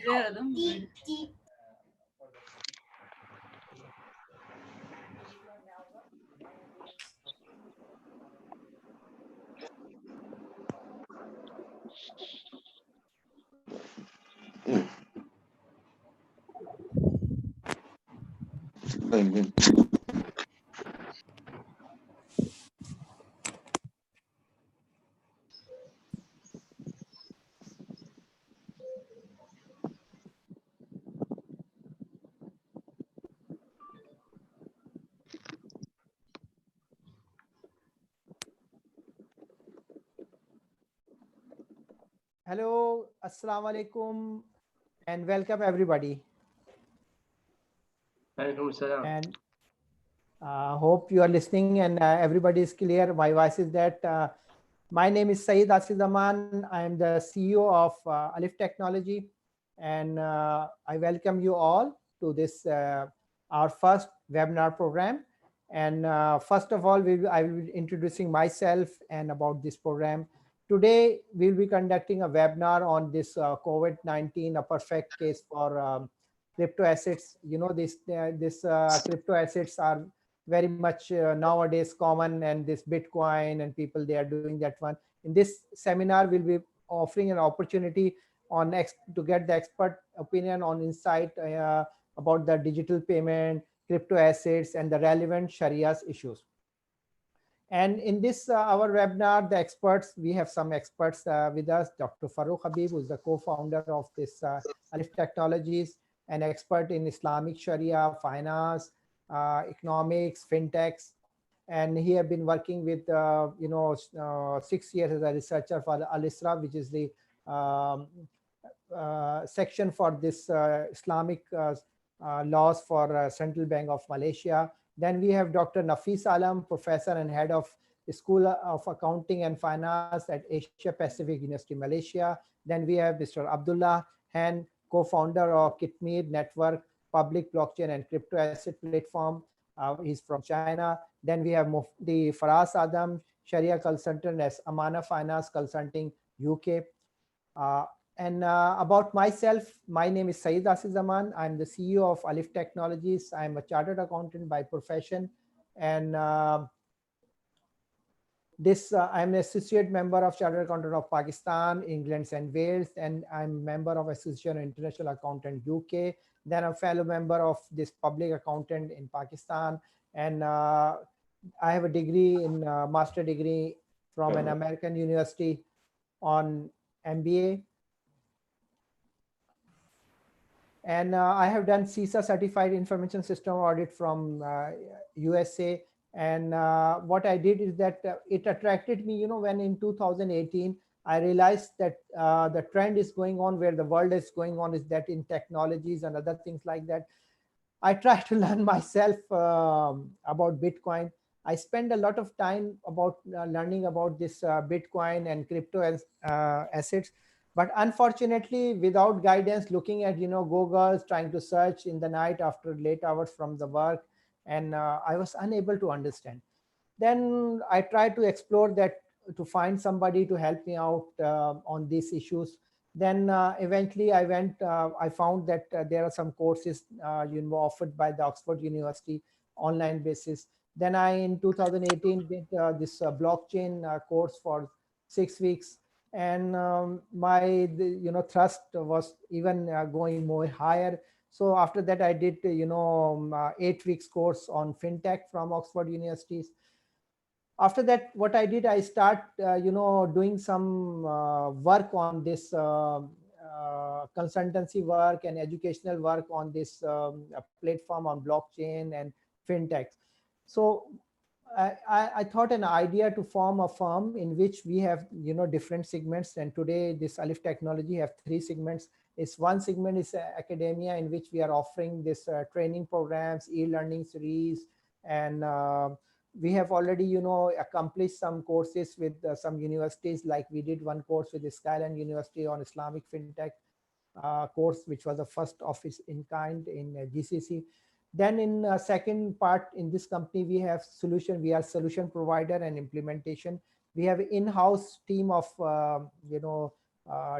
There, Adam. Going in. Hello, Assalamu alaikum, and welcome everybody. Alaikum salam. And hope you are listening and everybody is clear. My voice is that. My name is Saeed Asif Zaman. I am the CEO of Alif Technology, and I welcome you all to this our first webinar program. And first of all, I will be introducing myself and about this program. Today, we'll be conducting a webinar on this COVID-19, a perfect case for crypto assets. You know, this crypto assets are very much nowadays common, and this Bitcoin and people, they are doing that one. In this seminar, we'll be offering an opportunity on to get the expert opinion on insight about the digital payment, crypto assets, and the relevant Sharia's issues. And in this our webinar, the experts, we have some experts with us. Dr. Farooq Habib, who is the co-founder of this Alif Technologies, an expert in Islamic Sharia, finance, economics, fintechs, and he have been working with 6 years as a researcher for Al Isra, which is the section for this Islamic laws for Central Bank of Malaysia. Then we have Dr. Nafis Alam, professor and head of the School of Accounting and Finance at Asia Pacific University, Malaysia. Then we have Mr. Abdullah Han, co-founder of Kitmeed Network, public blockchain and crypto asset platform. He's from China. Then we have Mufti Faraz Adam, Sharia consultant as Amana Finance Consulting, UK. And about myself, my name is Saeed Asif Zaman. I'm the CEO of Alif Technologies. I'm a chartered accountant by profession. And I'm an associate member of Chartered Accountant of Pakistan, England, and Wales. And I'm a member of Association of International Accountant, UK. Then I'm a fellow member of this public accountant in Pakistan. And I have a degree in master degree from an American university on MBA. And I have done CISA certified information system audit from USA. And what I did is that it attracted me, when in 2018, I realized that the trend is going on where the world is going on is that in technologies and other things like that. I tried to learn myself about Bitcoin. I spend a lot of time about learning about this Bitcoin and crypto assets. But unfortunately, without guidance, looking at, Google, trying to search in the night after late hours from the work, and I was unable to understand. Then I tried to explore that to find somebody to help me out on these issues. Then eventually I found that there are some courses offered by the Oxford University online basis. Then I, in 2018, did this blockchain course for 6 weeks. And my thrust was even going more higher. So after that, I did 8 weeks course on fintech from Oxford Universities. After that, what I did, I start doing some work on this consultancy work and educational work on this platform on blockchain and fintech. So I thought an idea to form a firm in which we have different segments. And today this Alif Technology have 3 segments. One segment is academia, in which we are offering this training programs, e-learning series, and we have already accomplished some courses with some universities. Like we did one course with the Skyline University on Islamic fintech course, which was the first of its in kind in GCC. Then in second part in this company, we have solution. We are solution provider and implementation. We have in-house team of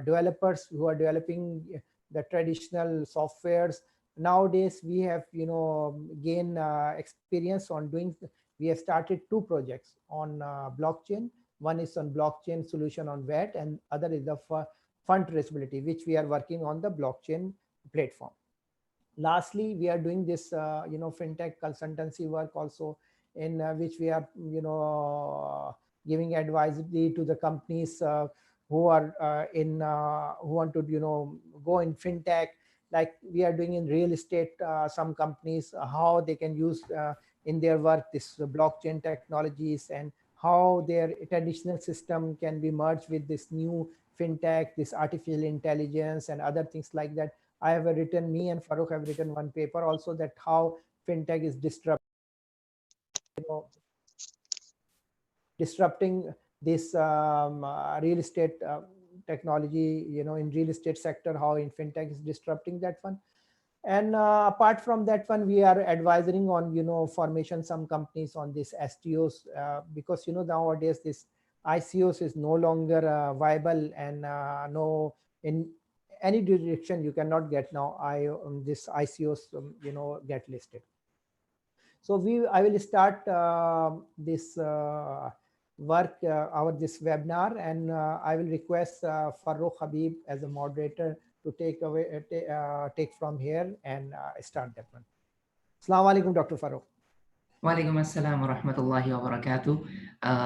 developers who are developing the traditional softwares. Nowadays we have gain experience on doing. We have started two projects on blockchain. One is on blockchain solution on VAT, and other is the fund traceability, which we are working on the blockchain platform. Lastly, we are doing this fintech consultancy work also, in which we are giving advisory to the companies who are who want to go in fintech. Like we are doing in real estate, some companies, how they can use in their work this blockchain technologies, and how their traditional system can be merged with this new fintech, this artificial intelligence and other things like that. I have written, me and Farooq have written one paper also, that how fintech is disrupting this real estate technology, in real estate sector, how in fintech is disrupting that one. And apart from that one, we are advising on, formation some companies on this STOs, because, nowadays this ICOs is no longer viable, and no, in any direction you cannot get now this ICOs, get listed. So I will start this work, this webinar, and I will request Farooq Habib as a moderator to take from here and start that one. Assalamu alaikum, Dr. Farooq. Walaikum assalam wa rahmatullahi wa barakatuh.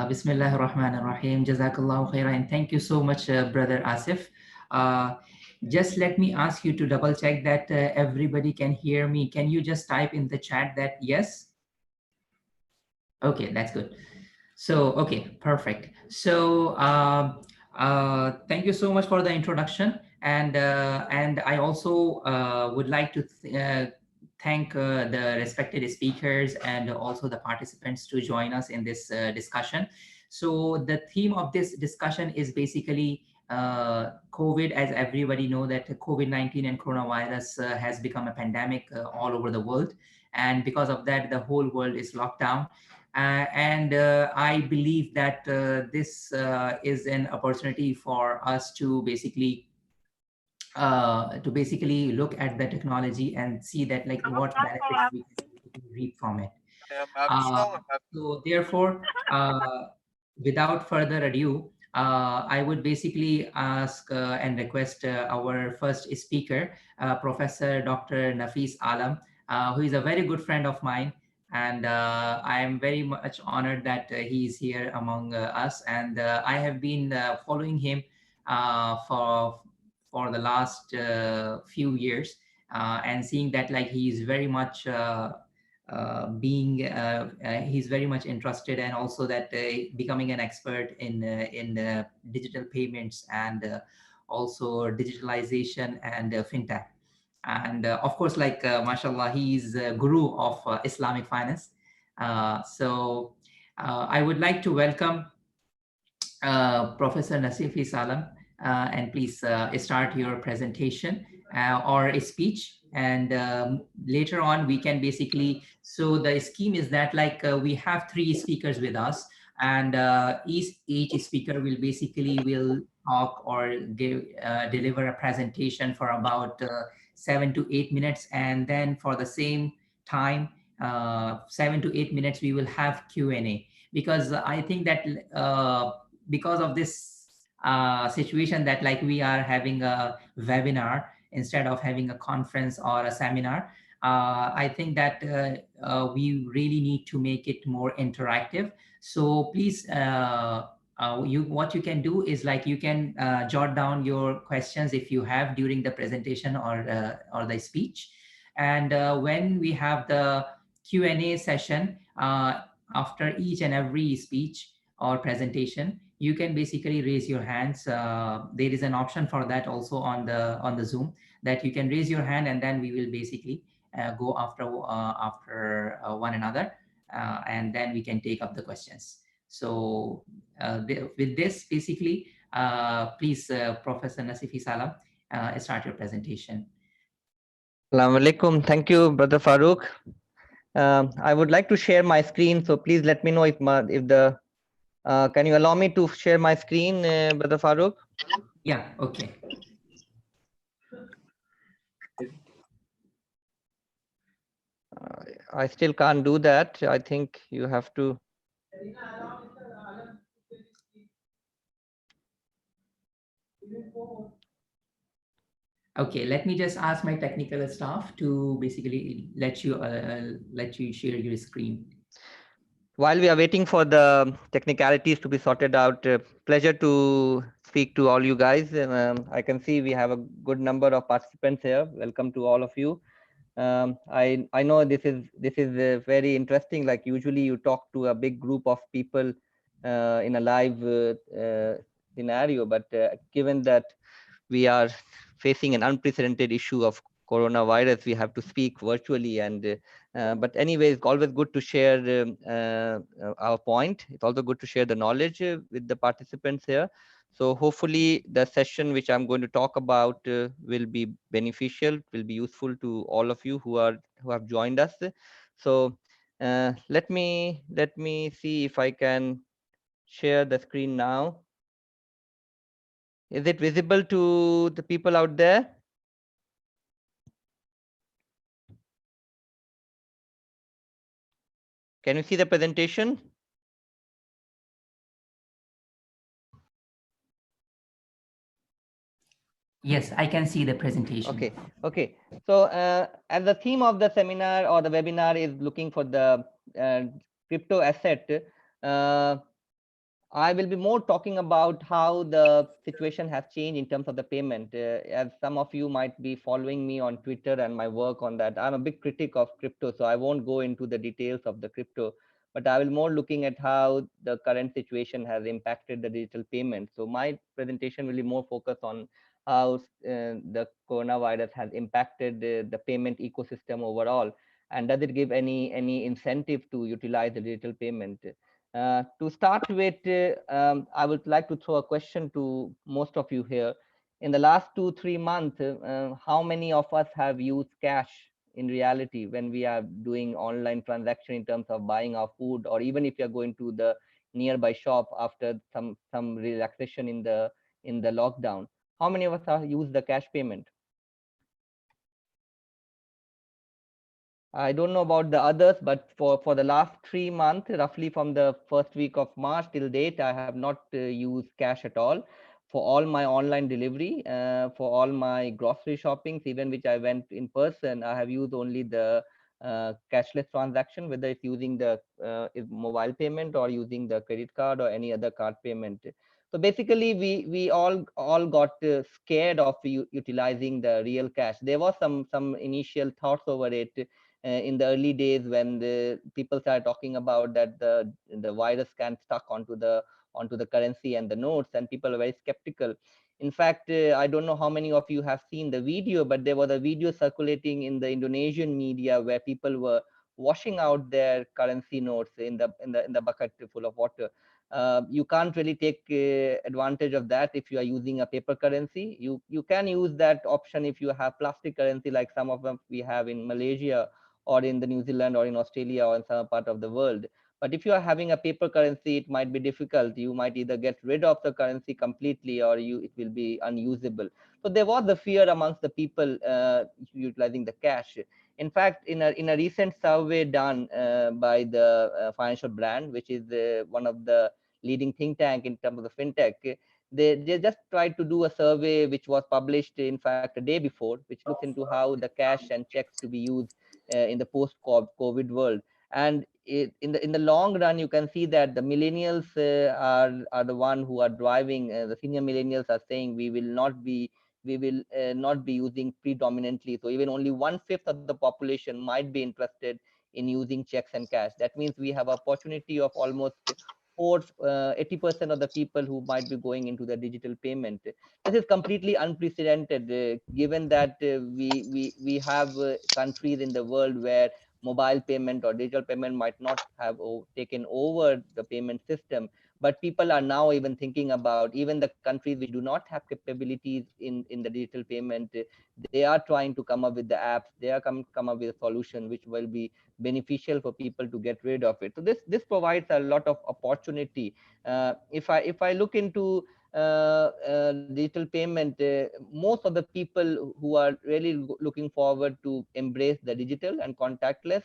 Bismillahir Rahmanir Rahim. Jazakallahu khairan. And thank you so much, Brother Asif. Just let me ask you to double check that everybody can hear me. Can you just type in the chat that yes? Okay, that's good. So, okay, perfect. So, thank you so much for the introduction. And I also would like to thank the respected speakers and also the participants to join us in this discussion. So the theme of this discussion is basically COVID. As everybody know that COVID-19 and coronavirus has become a pandemic all over the world. And because of that, the whole world is locked down. I believe that this is an opportunity for us to basically look at the technology and see that like what benefits we can reap from it. So therefore, without further ado, I would basically ask and request our first speaker, Professor Dr. Nafis Alam, who is a very good friend of mine. And I am very much honored that he is here among us. And I have been following him for the last few years, and seeing that like he is very much he's very much interested, and also that becoming an expert in digital payments and also digitalization and fintech. And of course, like mashallah, he's a guru of Islamic finance. So I would like to welcome Professor Nasifi Salam, and please start your presentation or a speech. And later on, we can basically, so the scheme is that like we have 3 speakers with us, and each speaker will basically talk or deliver a presentation for about 7 to 8 minutes. And then for the same time, 7 to 8 minutes, we will have Q&A, because I think that because of this situation that like we are having a webinar instead of having a conference or a seminar, I think that we really need to make it more interactive. So please, what you can do is like you can jot down your questions if you have during the presentation or the speech. And when we have the Q&A session after each and every speech or presentation, you can basically raise your hands. There is an option for that also on the Zoom, that you can raise your hand, and then we will basically go after one another, and then we can take up the questions. So with this, basically, please, Professor Nasifi Salam, start your presentation. Assalamu alaikum. Thank you, Brother Farooq. I would like to share my screen, so please let me know if the can you allow me to share my screen, Brother Farooq? Yeah, okay. I still can't do that. I think you have to. Okay, let me just ask my technical staff to basically let you share your screen. While we are waiting for the technicalities to be sorted out, pleasure to speak to all you guys. I can see we have a good number of participants here. Welcome to all of you. I know this is very interesting. Like usually you talk to a big group of people in a live scenario, but given that we are facing an unprecedented issue of coronavirus, we have to speak virtually. And but anyway, it's always good to share our point. It's also good to share the knowledge with the participants here. So hopefully the session which I'm going to talk about will be beneficial, will be useful to all of you who have joined us. So let me see if I can share the screen now. Is it visible to the people out there? Can you see the presentation? Yes, I can see the presentation. Okay. So as the theme of the seminar or the webinar is looking for the uh, crypto asset, uh, I will be more talking about how the situation has changed in terms of the payment. As some of you might be following me on Twitter and my work on that, I'm a big critic of crypto, so I won't go into the details of the crypto, but I will more looking at how the current situation has impacted the digital payment. So my presentation will be more focused on how the coronavirus has impacted the payment ecosystem overall, and does it give any incentive to utilize the digital payment. To start with, I would like to throw a question to most of you here. In the last 2-3 months, how many of us have used cash in reality when we are doing online transaction in terms of buying our food, or even if you're going to the nearby shop after some relaxation in the lockdown? How many of us have used the cash payment? I don't know about the others, but for the last 3 months, roughly from the first week of March till date, I have not used cash at all for all my online delivery, for all my grocery shoppings, even which I went in person. I have used only the cashless transaction, whether it's using the mobile payment or using the credit card or any other card payment. So basically, we all got scared of utilizing the real cash. There was some initial thoughts over it in the early days when the people started talking about that the virus can stuck onto the currency and the notes, and people are very skeptical. In fact, I don't know how many of you have seen the video, but there was a video circulating in the Indonesian media where people were washing out their currency notes in the bucket full of water. You can't really take advantage of that if you are using a paper currency. You can use that option if you have plastic currency, like some of them we have in Malaysia or in the New Zealand or in Australia or in some part of the world. But if you are having a paper currency, it might be difficult. You might either get rid of the currency completely, or it will be unusable. So there was the fear amongst the people utilizing the cash. In fact, in a recent survey done by the financial brand, which is one of the leading think tank in terms of the fintech, they just tried to do a survey which was published in fact a day before, which looks into how the cash and checks to be used in the post COVID world. And in the long run, you can see that the millennials are the one who are driving. The senior millennials are saying we will not be using predominantly. So even only 1/5 of the population might be interested in using checks and cash. That means we have opportunity of almost 80% of the people who might be going into the digital payment. This is completely unprecedented, given that we have countries in the world where mobile payment or digital payment might not have taken over the payment system. But people are now even thinking about, even the countries which do not have capabilities in the digital payment, they are trying to come up with the apps. They are come up with a solution which will be beneficial for people to get rid of it. So this provides a lot of opportunity. If I look into digital payment, most of the people who are really looking forward to embrace the digital and contactless.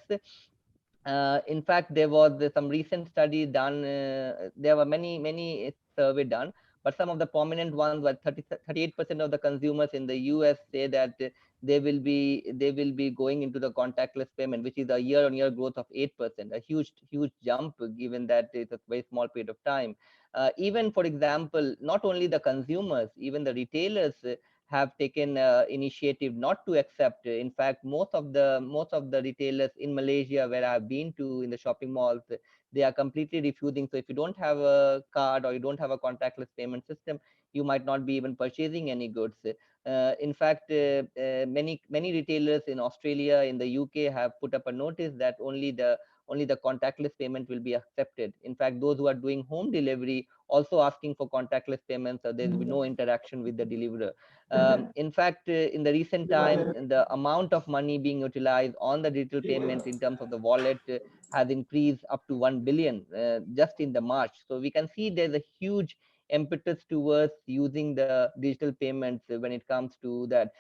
In fact, there was some recent study done. There were many survey done, but some of the prominent ones were 38% of the consumers in the US say that they will be going into the contactless payment, which is a year-on-year growth of 8%, a huge jump given that it's a very small period of time. Even for example, not only the consumers, even the retailers have taken initiative not to accept. In fact, most of the retailers in Malaysia, where I've been to in the shopping malls, they are completely refusing. So if you don't have a card or you don't have a contactless payment system, you might not be even purchasing any goods. In fact, many retailers in Australia, in the UK, have put up a notice that only the contactless payment will be accepted. In fact, those who are doing home delivery also asking for contactless payments, so there will be no interaction with the deliverer. In fact, in the recent time, the amount of money being utilized on the digital payment in terms of the wallet has increased up to 1 billion just in the March. So we can see there's a huge impetus towards using the digital payments when it comes to that.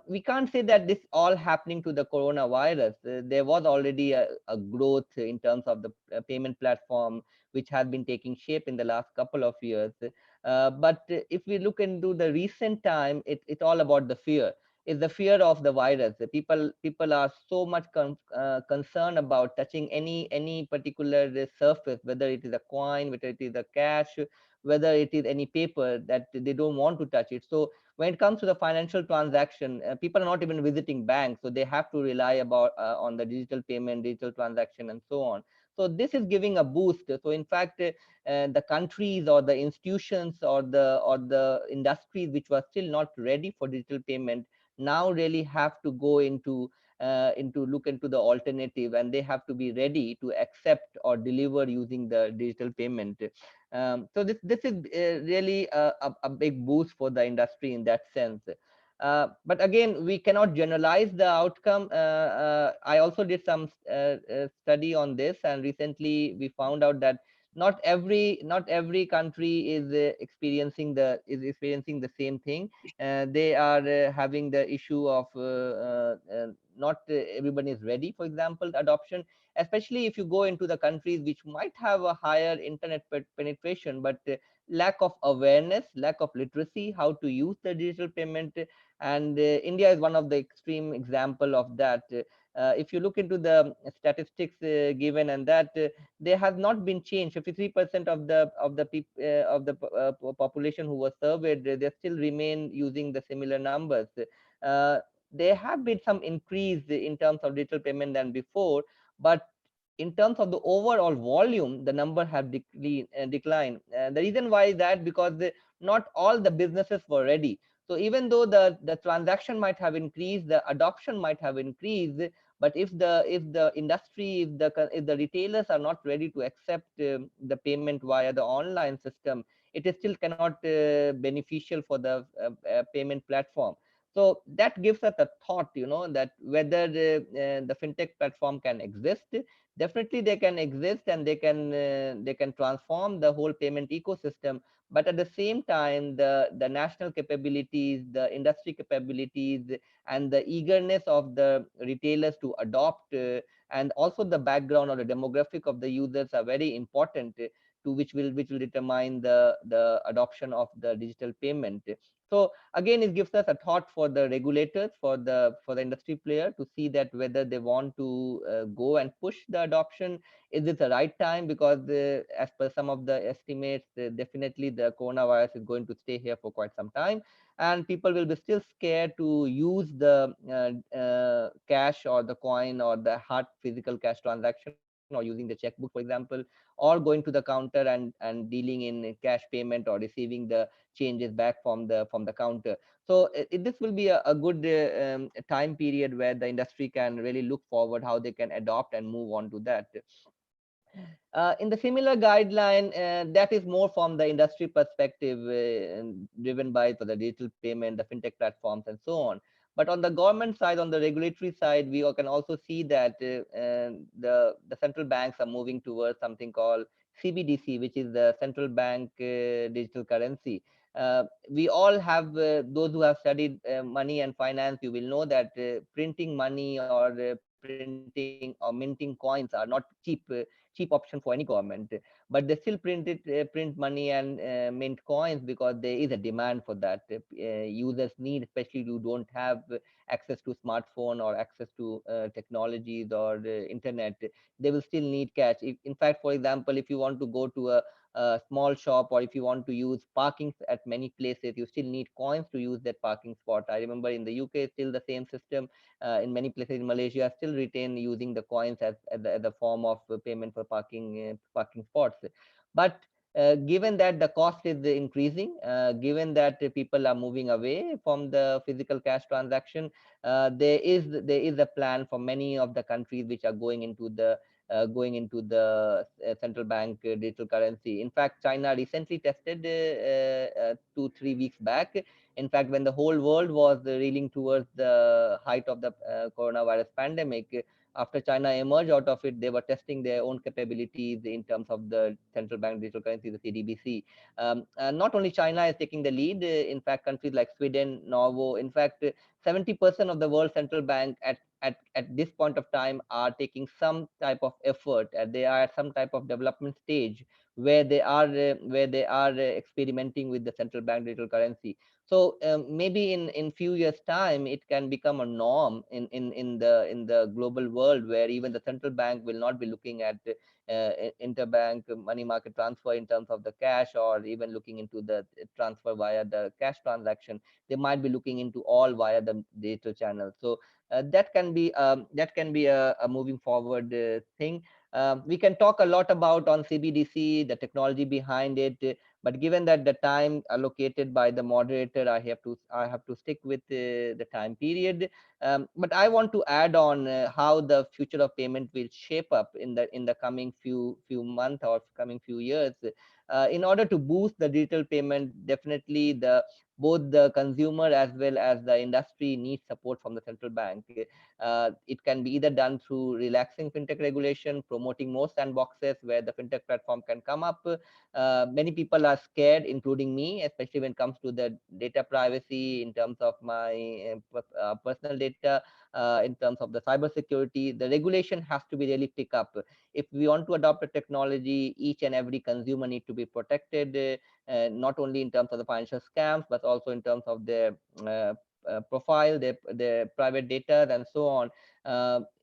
We can't say that this all happening to the coronavirus. There was already a growth in terms of the payment platform, which has been taking shape in the last couple of years. But if we look into the recent time, it's all about the fear. It's the fear of the virus. The people are so much concerned about touching any particular surface, whether it is a coin, whether it is a cash, whether it is any paper, that they don't want to touch it. So when it comes to the financial transaction, people are not even visiting banks, so they have to rely about on the digital payment, digital transaction, and so on. So this is giving a boost. So in fact, the countries or the institutions or the industries which were still not ready for digital payment now really have to go into look into the alternative, and they have to be ready to accept or deliver using the digital payment. So this is really a big boost for the industry in that sense. But again, we cannot generalize the outcome. I also did some study on this, and recently we found out that not every country is experiencing the same thing. They are having the issue of not everybody is ready, for example, adoption, especially if you go into the countries which might have a higher internet penetration, but lack of awareness, lack of literacy how to use the digital payment. And India is one of the extreme example of that. If you look into the statistics given, and that there has not been changed. 53% of the population who was surveyed, they still remain using the similar numbers. uh, there have been some increase in terms of digital payment than before, but in terms of the overall volume, the number have declined. The reason why is that because not all the businesses were ready. So even though the transaction might have increased, the adoption might have increased, but if the industry, if the retailers are not ready to accept the payment via the online system, it is still cannot beneficial for the payment platform. So that gives us a thought, that whether the fintech platform can exist. Definitely they can exist, and they can transform the whole payment ecosystem. But at the same time, the national capabilities, the industry capabilities, and the eagerness of the retailers to adopt, and also the background or the demographic of the users are very important, to which will determine the adoption of the digital payment. So again, it gives us a thought for the regulators, for the industry player, to see that whether they want to go and push the adoption. Is it the right time? Because as per some of the estimates, definitely the coronavirus is going to stay here for quite some time, and people will be still scared to use the cash or the coin or the hard physical cash transaction, or using the checkbook, for example, or going to the counter and dealing in cash payment, or receiving the changes back from the counter. So this will be a good time period where the industry can really look forward how they can adopt and move on to that. In the similar guideline, that is more from the industry perspective, and driven by for the digital payment, the fintech platforms, and so on. But on the government side, on the regulatory side, we can also see that the central banks are moving towards something called CBDC, which is the central bank digital currency. We all have, those who have studied money and finance, you will know that printing money or printing or minting coins are not cheap option for any government, but they still print money and mint coins because there is a demand for that. Users need, especially who don't have access to smartphone or access to technologies or internet, they will still need cash. In fact, for example, if you want to go to a small shop, or if you want to use parking at many places, you still need coins to use that parking spot. I remember in the UK, still the same system. In many places in Malaysia, still retain using the coins as the form of payment for parking spots. But given that the cost is increasing, given that people are moving away from the physical cash transaction, there is a plan for many of the countries which are going into the central bank digital currency. In fact, China recently tested 2-3 weeks back. In fact, when the whole world was reeling towards the height of the coronavirus pandemic, after China emerged out of it, they were testing their own capabilities in terms of the central bank digital currency, the CDBC. Not only China is taking the lead, in fact, countries like Sweden, Norway, in fact, 70% of the world central bank at this point of time are taking some type of effort. They are at some type of development stage where they are experimenting with the central bank digital currency. So maybe in few years time it can become a norm in the global world, where even the central bank will not be looking at interbank money market transfer in terms of the cash, or even looking into the transfer via the cash transaction. They might be looking into all via the digital channel. So that can be a moving forward thing. We can talk a lot about on CBDC, the technology behind it, but given that the time allocated by the moderator, I have to stick with the time period. But I want to add on how the future of payment will shape up in the coming few months or coming few years. In order to boost the digital payment, definitely both the consumer as well as the industry needs support from the central bank. It can be either done through relaxing fintech regulation, promoting more sandboxes where the fintech platform can come up. Many people are scared, including me, especially when it comes to the data privacy in terms of my personal data, in terms of the cyber security. The regulation has to be really pick up. If we want to adopt a technology, each and every consumer need to be protected, not only in terms of the financial scams, but also in terms of their profile, their private data, and so on.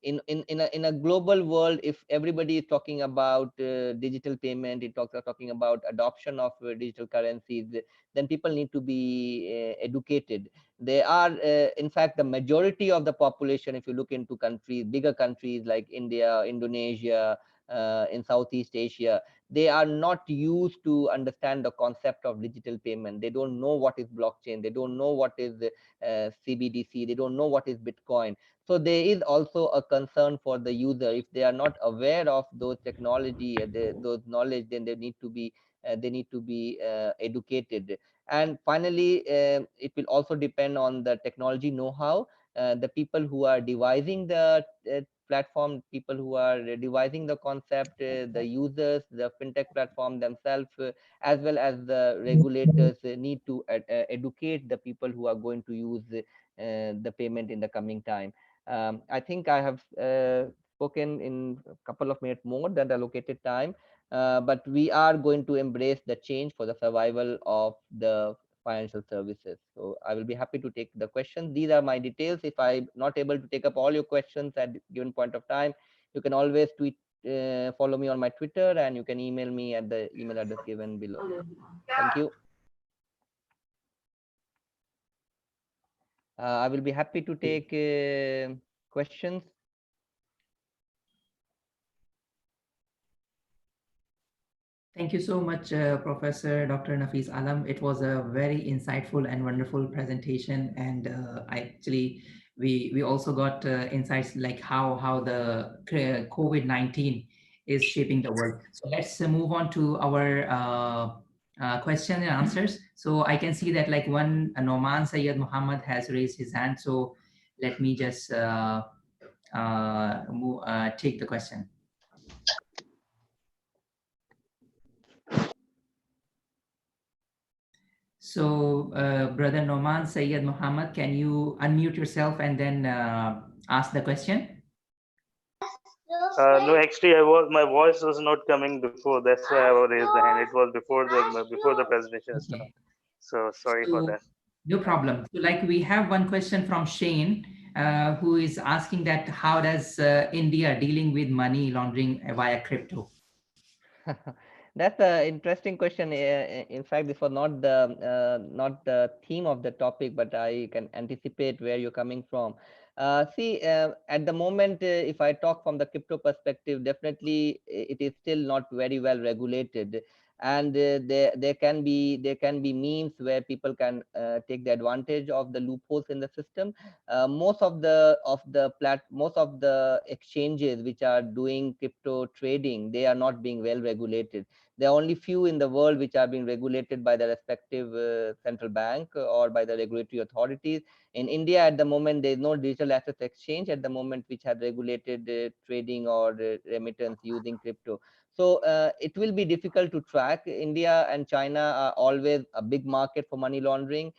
In a global world, if everybody is talking about digital payment, talking about adoption of digital currencies, then people need to be educated. They are, in fact, the majority of the population, if you look into countries, bigger countries like India, Indonesia, in Southeast Asia, they are not used to understand the concept of digital payment. They don't know what is blockchain. They don't know what is CBDC. They don't know what is Bitcoin. So there is also a concern for the user. If they are not aware of those technology, those knowledge, then they need to be educated. And finally, it will also depend on the technology know-how. The people who are devising the platform, people who are devising the concept, the users, the fintech platform themselves, as well as the regulators need to educate the people who are going to use the payment in the coming time. I think I have spoken in a couple of minutes more than the allocated time, but we are going to embrace the change for the survival of the financial services. So I will be happy to take the questions. These are my details. If I'm not able to take up all your questions at given point of time, you can always follow me on my Twitter, and you can email me at the email address given below. Thank you. I will be happy to take questions. Thank you so much, Professor Dr. Nafis Alam. It was a very insightful and wonderful presentation, and we also got insights like how the COVID-19 is shaping the world. So let's move on to our question and answers. So I can see that like one Noman Sayed Muhammad has raised his hand. So let me just take the question. So, Brother Noman Sayyed Muhammad, can you unmute yourself and then ask the question? No, actually, my voice was not coming before. That's why I raised the hand. It was before the presentation Okay. started. So sorry for So, that. no problem. So, like we have one question from Shane, who is asking that how does India dealing with money laundering via crypto? That's an interesting question. In fact, this was not the theme of the topic, but I can anticipate where you're coming from. See, at the moment, if I talk from the crypto perspective, definitely it is still not very well regulated, and there can be means where people can take the advantage of the loopholes in the system. Most of the exchanges which are doing crypto trading, they are not being well regulated. There are only few in the world which are being regulated by the respective central bank or by the regulatory authorities. In India, at the moment, there is no digital assets exchange at the moment which had regulated trading or remittance using crypto. So it will be difficult to track. India and China are always a big market for money laundering,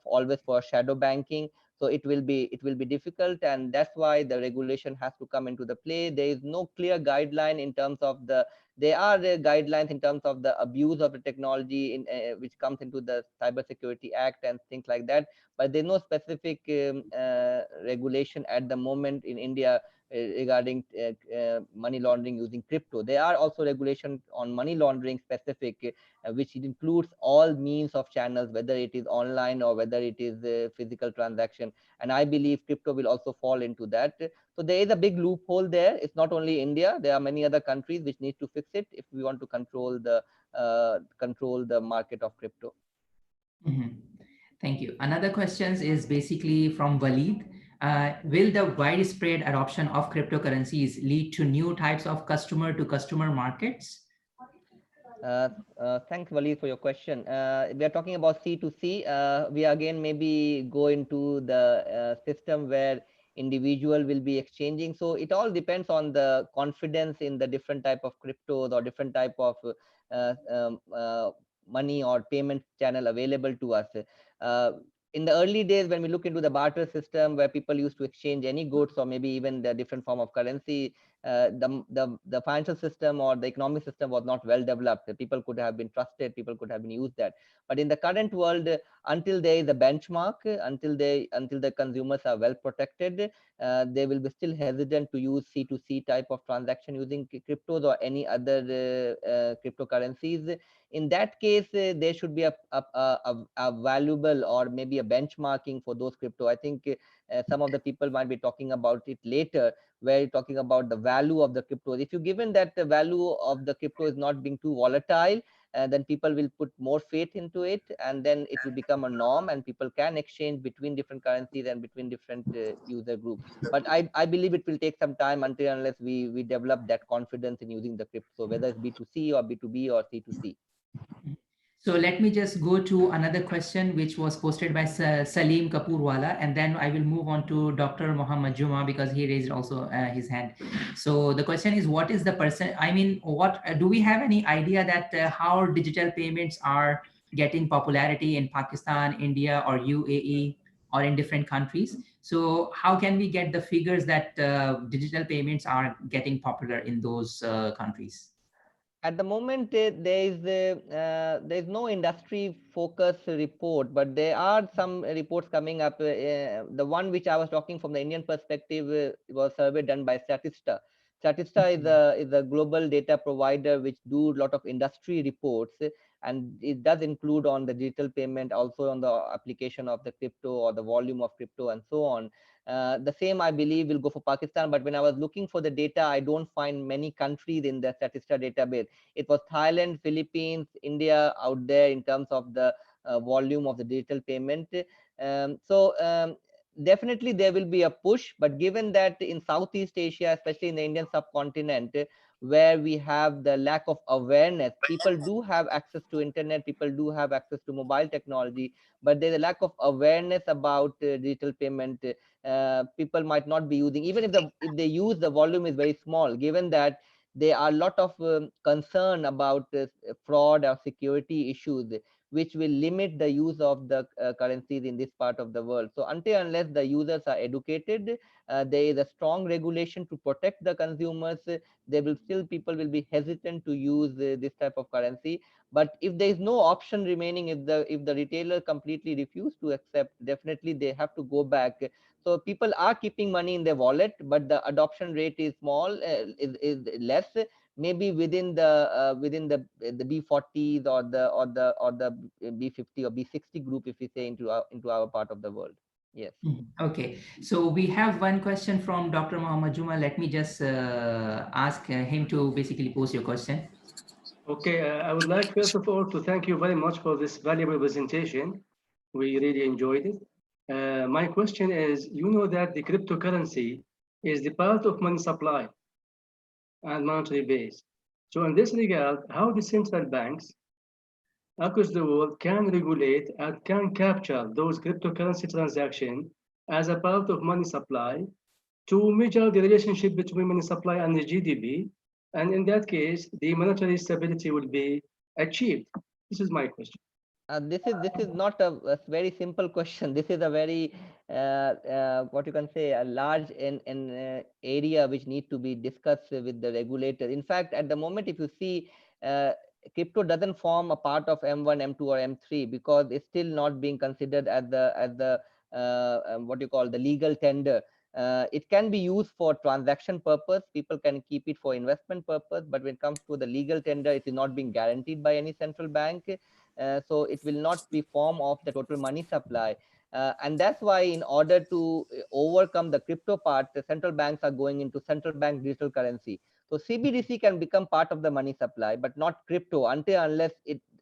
always for shadow banking. So it will be difficult, and that's why the regulation has to come into the play. There is no clear guideline in terms of the there are guidelines in terms of the abuse of the technology which comes into the Cybersecurity Act and things like that. But there's no specific regulation at the moment in India regarding money laundering using crypto. There are also regulations on money laundering specific, which includes all means of channels, whether it is online or whether it is physical transaction. And I believe crypto will also fall into that. So there is a big loophole there. It's not only India. There are many other countries which need to fix it if we want to control the market of crypto. Mhm. Thank you. Another question is basically from Walid. Will the widespread adoption of cryptocurrencies lead to new types of customer to customer markets? Thanks, Waleed, for your question. We are talking about C2C. We again maybe go into the system where individual will be exchanging. So it all depends on the confidence in the different type of cryptos or different type of money or payment channel available to us. Uh, in the early days, when we look into the barter system where people used to exchange any goods or maybe even the different form of currency, the financial system or the economic system was not well developed. People could have been trusted, people could have been used that. But in the current world, until there is a benchmark, until the consumers are well protected, they will be still hesitant to use C2C type of transaction using cryptos or any other cryptocurrencies. In that case, there should be a valuable or maybe a benchmarking for those crypto. I think some of the people might be talking about it later, where you're talking about the value of the cryptos. If you given that the value of the crypto is not being too volatile, then people will put more faith into it, and then it will become a norm, and people can exchange between different currencies and between different user groups. But I believe it will take some time until unless we develop that confidence in using the crypto, whether it's B2C or B2B or C2C. So let me just go to another question which was posted by Salim Kapoorwala, and then I will move on to Dr. Muhammad Juma because he raised also his hand. So the question is, what is the percent? I mean, what do we have any idea that how digital payments are getting popularity in Pakistan, India, or UAE, or in different countries? So how can we get the figures that digital payments are getting popular in those countries? At the moment, there is no industry focus report, but there are some reports coming up. The one which I was talking from the Indian perspective was a survey done by Statista. Statista is a global data provider which do a lot of industry reports, and it does include on the digital payment, also on the application of the crypto or the volume of crypto and so on. The same, I believe, will go for Pakistan. But when I was looking for the data, I don't find many countries in the Statista database. It was Thailand, Philippines, India out there in terms of the volume of the digital payment. So definitely there will be a push, but given that in Southeast Asia, especially in the Indian subcontinent, where we have the lack of awareness, people do have access to internet, people do have access to mobile technology, but there's a lack of awareness about digital payment. People might not be using, even if they use, the volume is very small, given that there are a lot of concern about fraud or security issues, which will limit the use of the currencies in this part of the world. So until unless the users are educated, there is a strong regulation to protect the consumers. There will still, people will be hesitant to use this type of currency. But if there is no option remaining, if the retailer completely refuse to accept, definitely they have to go back. So people are keeping money in their wallet, but the adoption rate is small, is less. Maybe within the B40s or the B50 or B60 group, if we say into our part of the world. Yes. Okay, so we have one question from Dr. Muhammad Juma. Let me just ask him to basically pose your question. Okay, I would like first of all to thank you very much for this valuable presentation. We really enjoyed it. My question is, you know that the cryptocurrency is the part of money supply and monetary base. So in this regard, how the central banks across the world can regulate and can capture those cryptocurrency transactions as a part of money supply to measure the relationship between money supply and the GDP. And in that case, the monetary stability will be achieved. This is my question. This is not a very simple question. This is a very what you can say, a large area which need to be discussed with the regulator. In fact, at the moment, if you see, uh, crypto doesn't form a part of M1, M2, or M3 because it's still not being considered as the what you call the legal tender. It can be used for transaction purpose. People can keep it for investment purpose, but when it comes to the legal tender, it is not being guaranteed by any central bank. So it will not be form of the total money supply. And that's why, in order to overcome the crypto part, the central banks are going into central bank digital currency. So CBDC can become part of the money supply, but not crypto until unless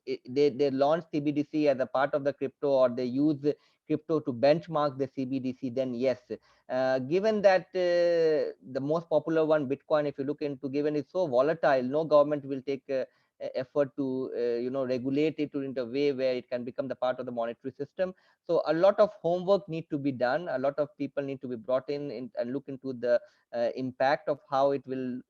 they launch CBDC as a part of the crypto, or they use crypto to benchmark the CBDC. Then yes, given that the most popular one, Bitcoin, if you look into, given it's so volatile, no government will take effort to regulate it in a way where it can become the part of the monetary system. So a lot of homework need to be done. A lot of people need to be brought in and look into the impact of how it will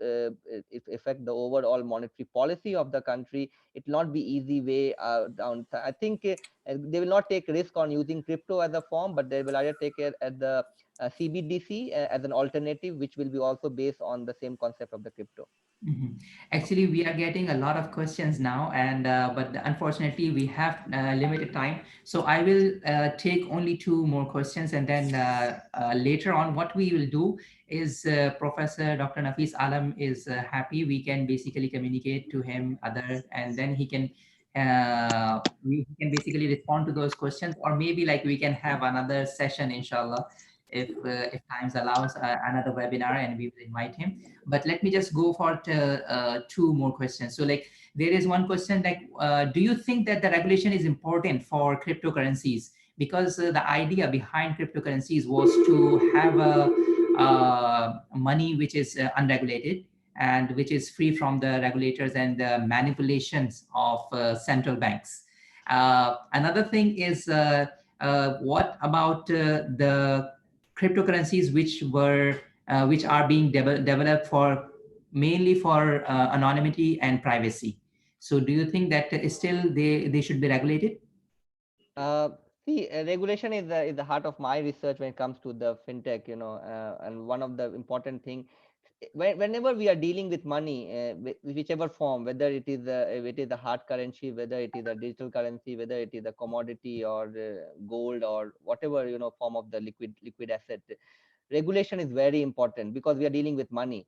affect the overall monetary policy of the country. It will not be easy way down. I think they will not take risk on using crypto as a form, but they will either take it as the CBDC as an alternative, which will be also based on the same concept of the crypto. Mhm. Actually, we are getting a lot of questions now, and but unfortunately, we have limited time. So I will take only two more questions, and then later on, what we will do is Professor Dr. Nafis Alam is happy. We can basically communicate to him other, and then he can basically respond to those questions, or maybe like we can have another session, inshallah, if times allows, another webinar, and we will invite him. But let me just go for two more questions. So like there is one question like, do you think that the regulation is important for cryptocurrencies? Because the idea behind cryptocurrencies was to have a money which is unregulated and which is free from the regulators and the manipulations of central banks. Another thing is, what about the cryptocurrencies which are being developed for mainly for anonymity and privacy? So do you think that still they should be regulated? Uh, See, regulation is the heart of my research when it comes to the fintech, and one of the important thing, whenever we are dealing with money, whichever form, whether it is a hard currency, whether it is a digital currency, whether it is a commodity or gold or whatever, form of the liquid asset, regulation is very important because we are dealing with money.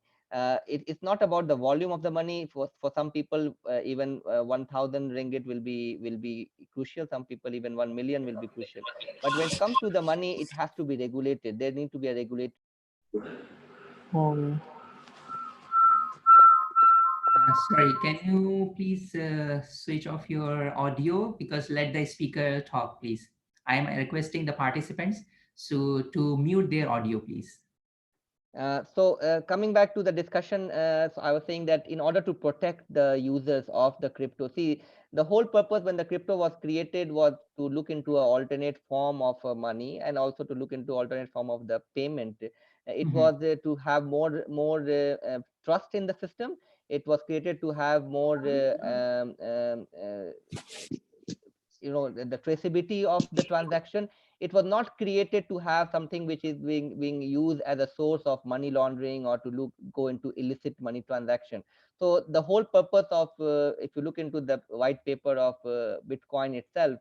It's not about the volume of the money. For some people, even 1,000 ringgit will be crucial. Some people, even 1 million will be crucial. But when it comes to the money, it has to be regulated. There need to be a regulated. Um, Sorry, can you please switch off your audio, because let the speaker talk, please. I am requesting the participants to mute their audio, please. Coming back to the discussion, so I was saying that in order to protect the users of the crypto, see, the whole purpose when the crypto was created was to look into an alternate form of money, and also to look into alternate form of the payment. It Mhm. was to have more trust in the system. It was created to have more the traceability of the transaction. It was not created to have something which is being used as a source of money laundering or to go into illicit money transaction. So the whole purpose of if you look into the white paper of Bitcoin itself,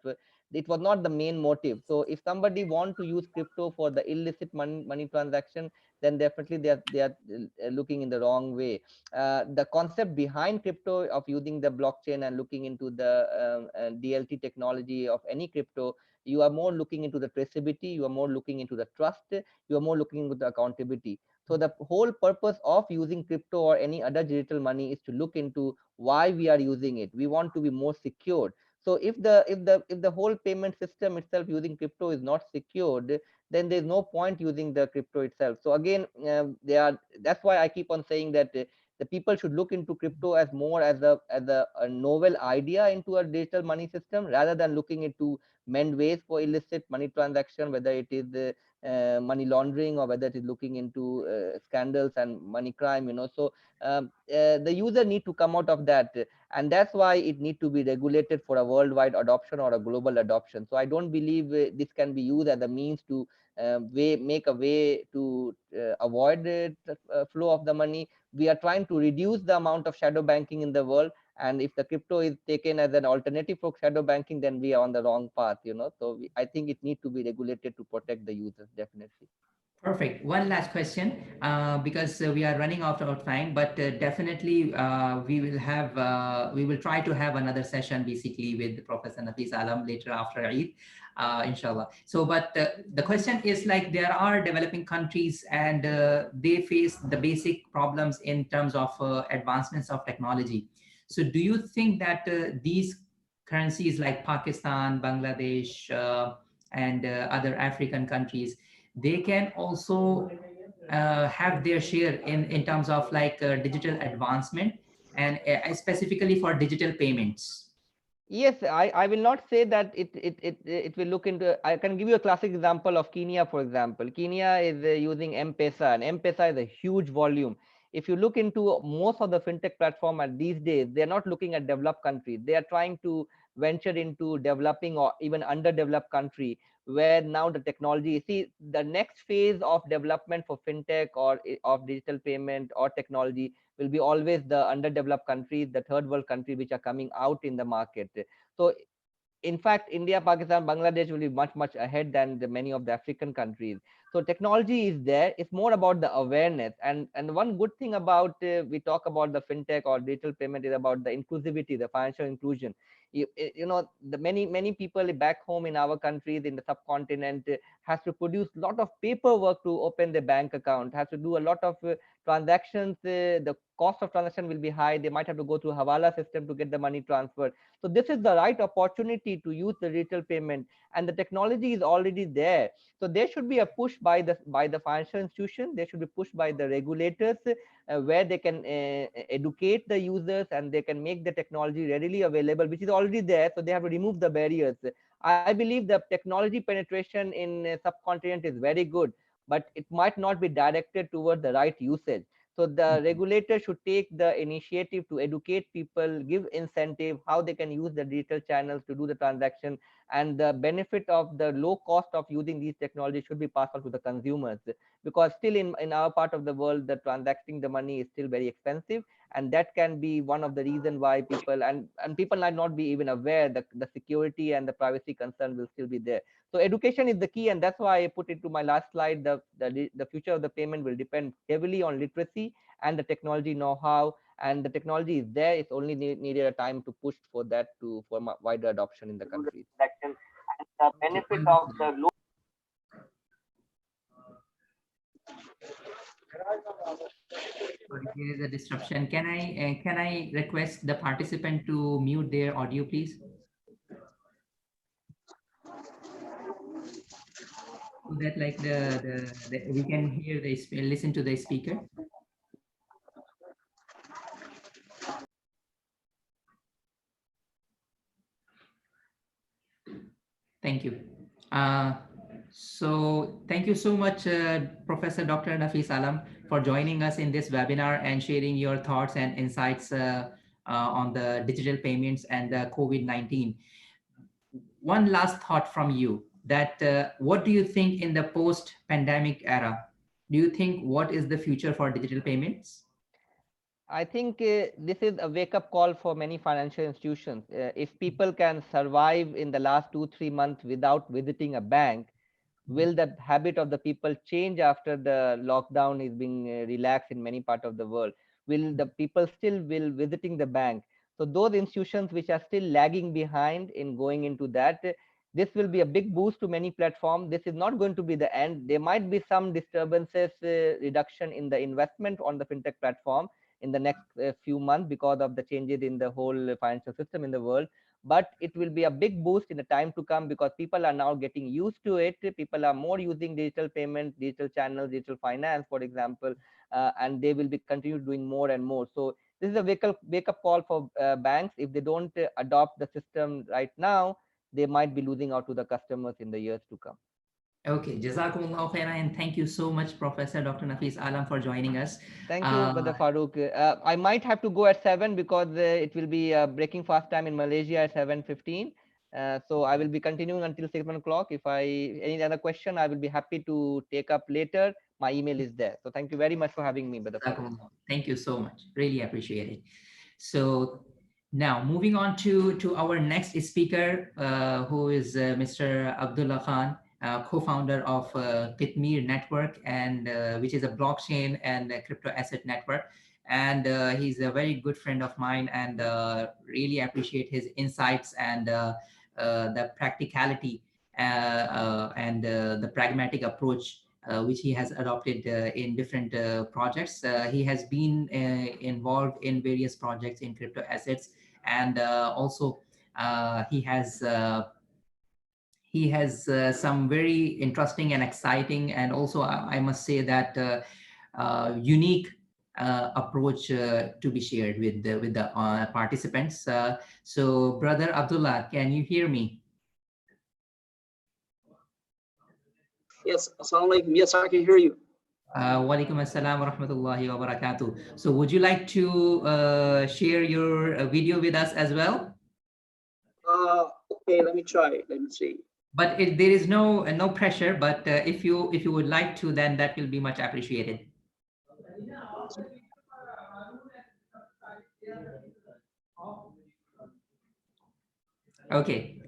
it was not the main motive. So if somebody want to use crypto for the illicit money transaction, then definitely they are looking in the wrong way. The concept behind crypto of using the blockchain and looking into the DLT technology of any crypto, you are more looking into the traceability, you are more looking into the trust, you are more looking into the accountability. So the whole purpose of using crypto or any other digital money is to look into why we are using it. We want to be more secured. So if the whole payment system itself using crypto is not secured, then there's no point using the crypto itself. So again, that's why I keep on saying that the people should look into crypto as more as a novel idea into a digital money system, rather than looking into mend ways for illicit money transaction, whether it is money laundering or whether it is looking into scandals and money crime. So the user need to come out of that, and that's why it need to be regulated for a worldwide adoption or a global adoption. So I don't believe this can be used as a means to make a way to avoid the flow of the money. We are trying to reduce the amount of shadow banking in the world, and if the crypto is taken as an alternative for shadow banking, then we are on the wrong path. So I think it need to be regulated to protect the users, definitely. Perfect. One last question, because we are running out of time, but definitely we will try to have another session basically with Professor Nafis Alam later after Eid, inshallah. So, but the question is, like, there are developing countries and they face the basic problems in terms of advancements of technology. So, do you think that these currencies like Pakistan, Bangladesh, and other African countries, they can also have their share in terms of like digital advancement and specifically for digital payments? Yes, I will not say that it will look into. I can give you a classic example of Kenya, for example. Kenya is using M-Pesa, and M-Pesa is a huge volume. If you look into most of the fintech platform at these days, they are not looking at developed countries. They are trying to venture into developing or even underdeveloped country, where now the technology. See, the next phase of development for fintech or of digital payment or technology will be always the underdeveloped countries, the third world countries, which are coming out in the market. So in fact, India, Pakistan, Bangladesh will be much ahead than many of the African countries. So technology is there. It's more about the awareness. And one good thing about we talk about the fintech or digital payment is about the inclusivity, the financial inclusion. The many people back home in our countries in the subcontinent has to produce a lot of paperwork to open their bank account, has to do a lot of transactions. The cost of transaction will be high. They might have to go through Hawala system to get the money transferred. So this is the right opportunity to use the digital payment, and the technology is already there. So there should be a push by the financial institution. There should be push by the regulators, where they can educate the users and they can make the technology readily available, which is already there. So they have to remove the barriers. I believe the technology penetration in subcontinent is very good, but it might not be directed towards the right usage. So the regulator should take the initiative to educate people, give incentive how they can use the digital channels to do the transaction, and the benefit of the low cost of using these technologies should be passed on to the consumers, because still in our part of the world, the transacting the money is still very expensive, and that can be one of the reason why people might not be even aware that the security and the privacy concern will still be there. So education is the key, and that's why I put into my last slide, the future of the payment will depend heavily on literacy and the technology know-how, and the technology is there. It's only needed a time to push for that for wider adoption in the country. And the Okay, benefit of wonderful. the low. Sorry, there is a disruption. Can I request the participant to mute their audio, please, so that like we can hear listen to the speaker. Thank you. So thank you so much, Professor Dr. Nafis Alam, for joining us in this webinar and sharing your thoughts and insights on the digital payments and the COVID-19. One last thought from you, that what do you think in the post-pandemic era? Do you think what is the future for digital payments? I think this is a wake-up call for many financial institutions. If people can survive in the last 2-3 months without visiting a bank, will the habit of the people change after the lockdown is being relaxed in many parts of the world? Will the people still will visiting the bank? So those institutions which are still lagging behind in going into that, this will be a big boost to many platforms. This is not going to be the end. There might be some disturbances, reduction in the investment on the fintech platform in the next few months because of the changes in the whole financial system in the world, but it will be a big boost in the time to come because people are now getting used to it. People are more using digital payment, digital channels, digital finance, for example, and they will be continue doing more and more. So this is a wake up call for banks. If they don't adopt the system right now, they might be losing out to the customers in the years to come. Okay, Jazakumullah khairan, and thank you so much, Professor Dr. Nafis Alam, for joining us. Thank you, Brother Farooq. I might have to go at 7 because it will be breaking fast time in Malaysia at 7:15. So I will be continuing until 7 o'clock. If any other question, I will be happy to take up later. My email is there. So thank you very much for having me, Brother Farooq. Thank you so much. Really appreciate it. So now moving on to our next speaker, who is Mr. Abdullah Khan, co-founder of Kitmir Network, and which is a blockchain and a crypto asset network. And he's a very good friend of mine, and really appreciate his insights and the practicality and the pragmatic approach which he has adopted in different projects. He has been involved in various projects in crypto assets, and also he has some very interesting and exciting, and also I must say that unique approach to be shared with the participants. So, Brother Abdullah, can you hear me? Yes, assalamu alaikum. Yes, I can hear you. Walaikum assalam wa rahmatullahi wa barakatuh. So would you like to share your video with us as well? Okay, let me try. Let me see. But there is no pressure, but if you would like to, then that will be much appreciated. Okay.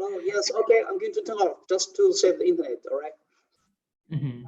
Oh, yes, okay, I'm going to turn off just to save the internet, all right? Mm-hmm.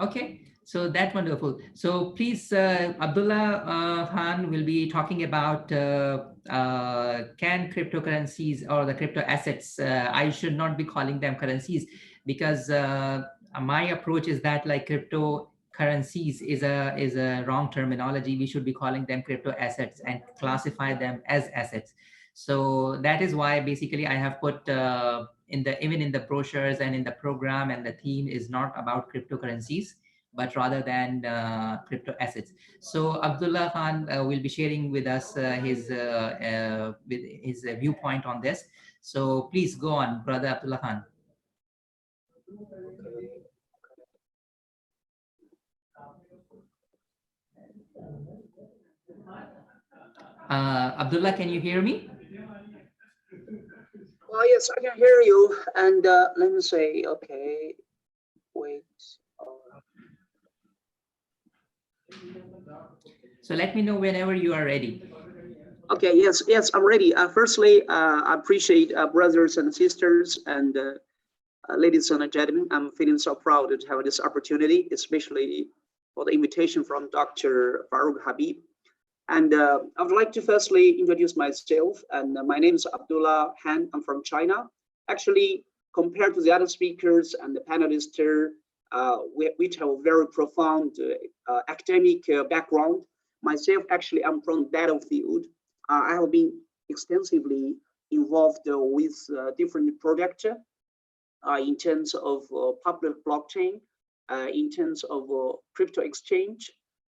Okay, so that's wonderful. So please, Abdullah Khan will be talking about can cryptocurrencies or the crypto assets, I should not be calling them currencies, because my approach is that like cryptocurrencies is a wrong terminology. We should be calling them crypto assets and classify them as assets. So that is why basically I have put even in the brochures and in the program, and the theme is not about cryptocurrencies, but rather than crypto assets. So Abdullah Khan will be sharing with us his viewpoint on this. So please go on, Brother Abdullah Khan. Abdullah, can you hear me? Oh, yes, I can hear you. And let me say, okay, wait. So let me know whenever you are ready. Okay, yes, I'm ready. Firstly, I appreciate brothers and sisters and ladies and gentlemen. I'm feeling so proud to have this opportunity, especially for the invitation from Dr. Farooq Habib. And I would like to firstly introduce myself. And my name is Abdullah Han. I'm from China. Actually, compared to the other speakers and the panelists, which have a very profound academic background, myself, actually, I'm from battlefield. I have been extensively involved with different projects in terms of public blockchain, in terms of crypto exchange,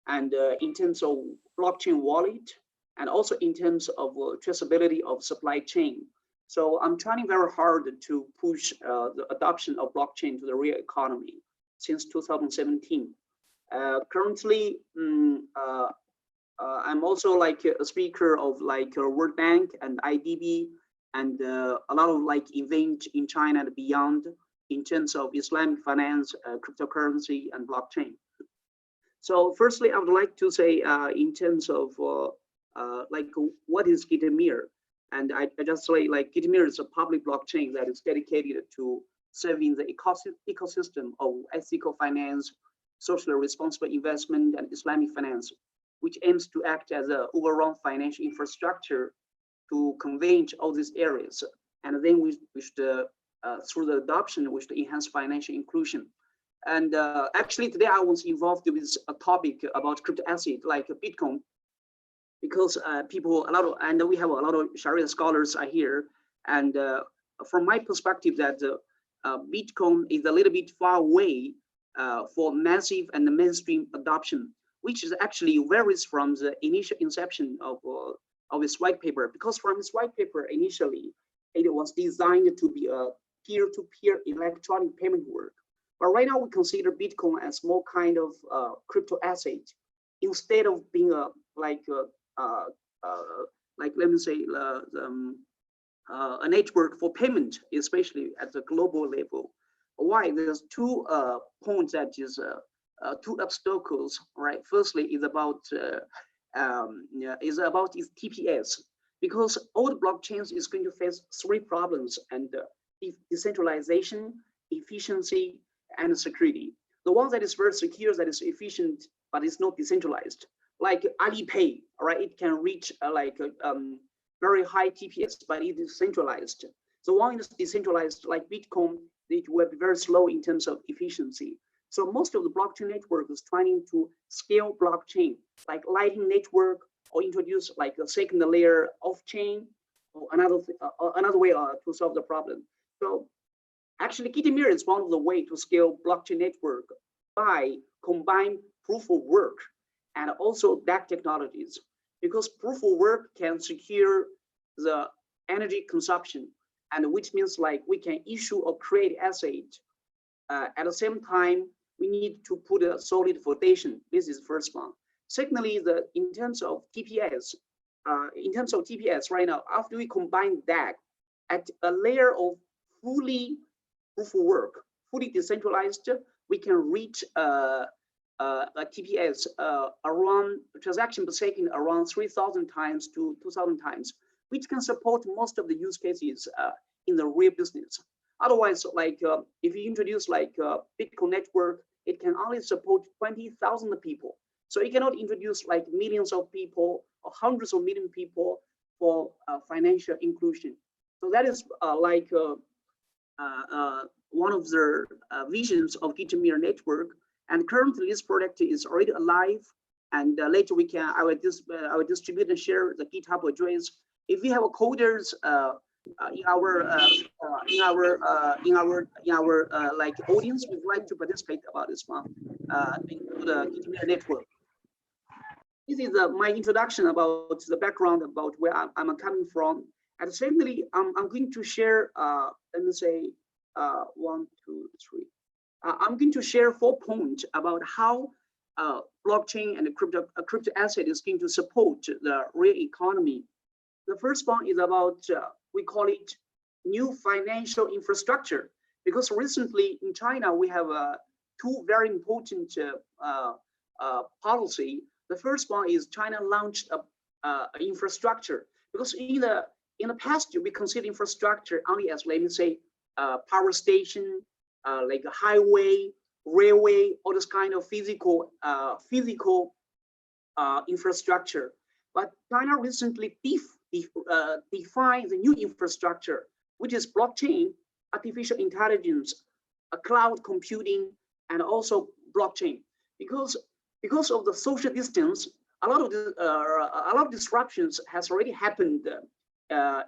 and in terms of blockchain wallet, and also in terms of traceability of supply chain. So I'm trying very hard to push the adoption of blockchain to the real economy since 2017. Currently, I'm also like a speaker of like World Bank and IDB and a lot of like events in China and beyond in terms of Islamic finance, cryptocurrency, and blockchain. So firstly, I would like to say in terms of like what is Gitemir? And I just say like Gitemir is a public blockchain that is dedicated to serving the ecosystem of ethical finance, socially responsible investment, and Islamic finance, which aims to act as an overall financial infrastructure to converge all these areas. And then we should, through the adoption, we should enhance financial inclusion. And actually today I was involved with a topic about crypto asset like Bitcoin, because and we have a lot of Sharia scholars are here. And from my perspective that Bitcoin is a little bit far away for massive and mainstream adoption, which is actually varies from the initial inception of this white paper, because from this white paper initially, it was designed to be a peer-to-peer electronic payment work. But right now we consider Bitcoin as more kind of crypto asset instead of being a like let me say a network for payment, especially at the global level. Why? There's two points that is two obstacles, right? Firstly, is about its TPS, because all the blockchains is going to face three problems: and decentralization, efficiency, and security. The one that is very secure, that is efficient, but it's not decentralized, like Alipay, right? It can reach very high TPS, but it is centralized. The one is decentralized, like Bitcoin, it will be very slow in terms of efficiency. So most of the blockchain network is trying to scale blockchain, like Lightning Network, or introduce like a second layer off chain, or another way to solve the problem. So actually, Gitemir is one of the way to scale blockchain network by combine proof of work and also DAC technologies, because proof of work can secure the energy consumption, and which means like we can issue or create asset. At the same time, we need to put a solid foundation. This is the first one. Secondly, in terms of TPS right now, after we combine that at a layer of fully proof of work, fully decentralized, we can reach a TPS around transaction per second around 3,000 times to 2,000 times, which can support most of the use cases in the real business. Otherwise, like if you introduce like Bitcoin network, it can only support 20,000 people. So you cannot introduce like millions of people or hundreds of million people for financial inclusion. So that is one of the visions of Gitemir network. And currently this project is already alive. And later I will distribute and share the GitHub address. If we have coders in our like audience, we'd like to participate about this one into the Gitemir network. This is my introduction about the background about where I'm coming from. And secondly, I'm going to share, let me say, 1, 2, 3. I'm going to share 4 points about how blockchain and crypto asset is going to support the real economy. The first one is about, we call it new financial infrastructure, because recently in China, we have two very important policy. The first one is China launched a infrastructure, because in the past, we consider infrastructure only as, let me say, power station, like a highway, railway, all this kind of physical infrastructure. But China recently defined the new infrastructure, which is blockchain, artificial intelligence, cloud computing, and also blockchain. Because of the social distance, a lot of disruptions has already happened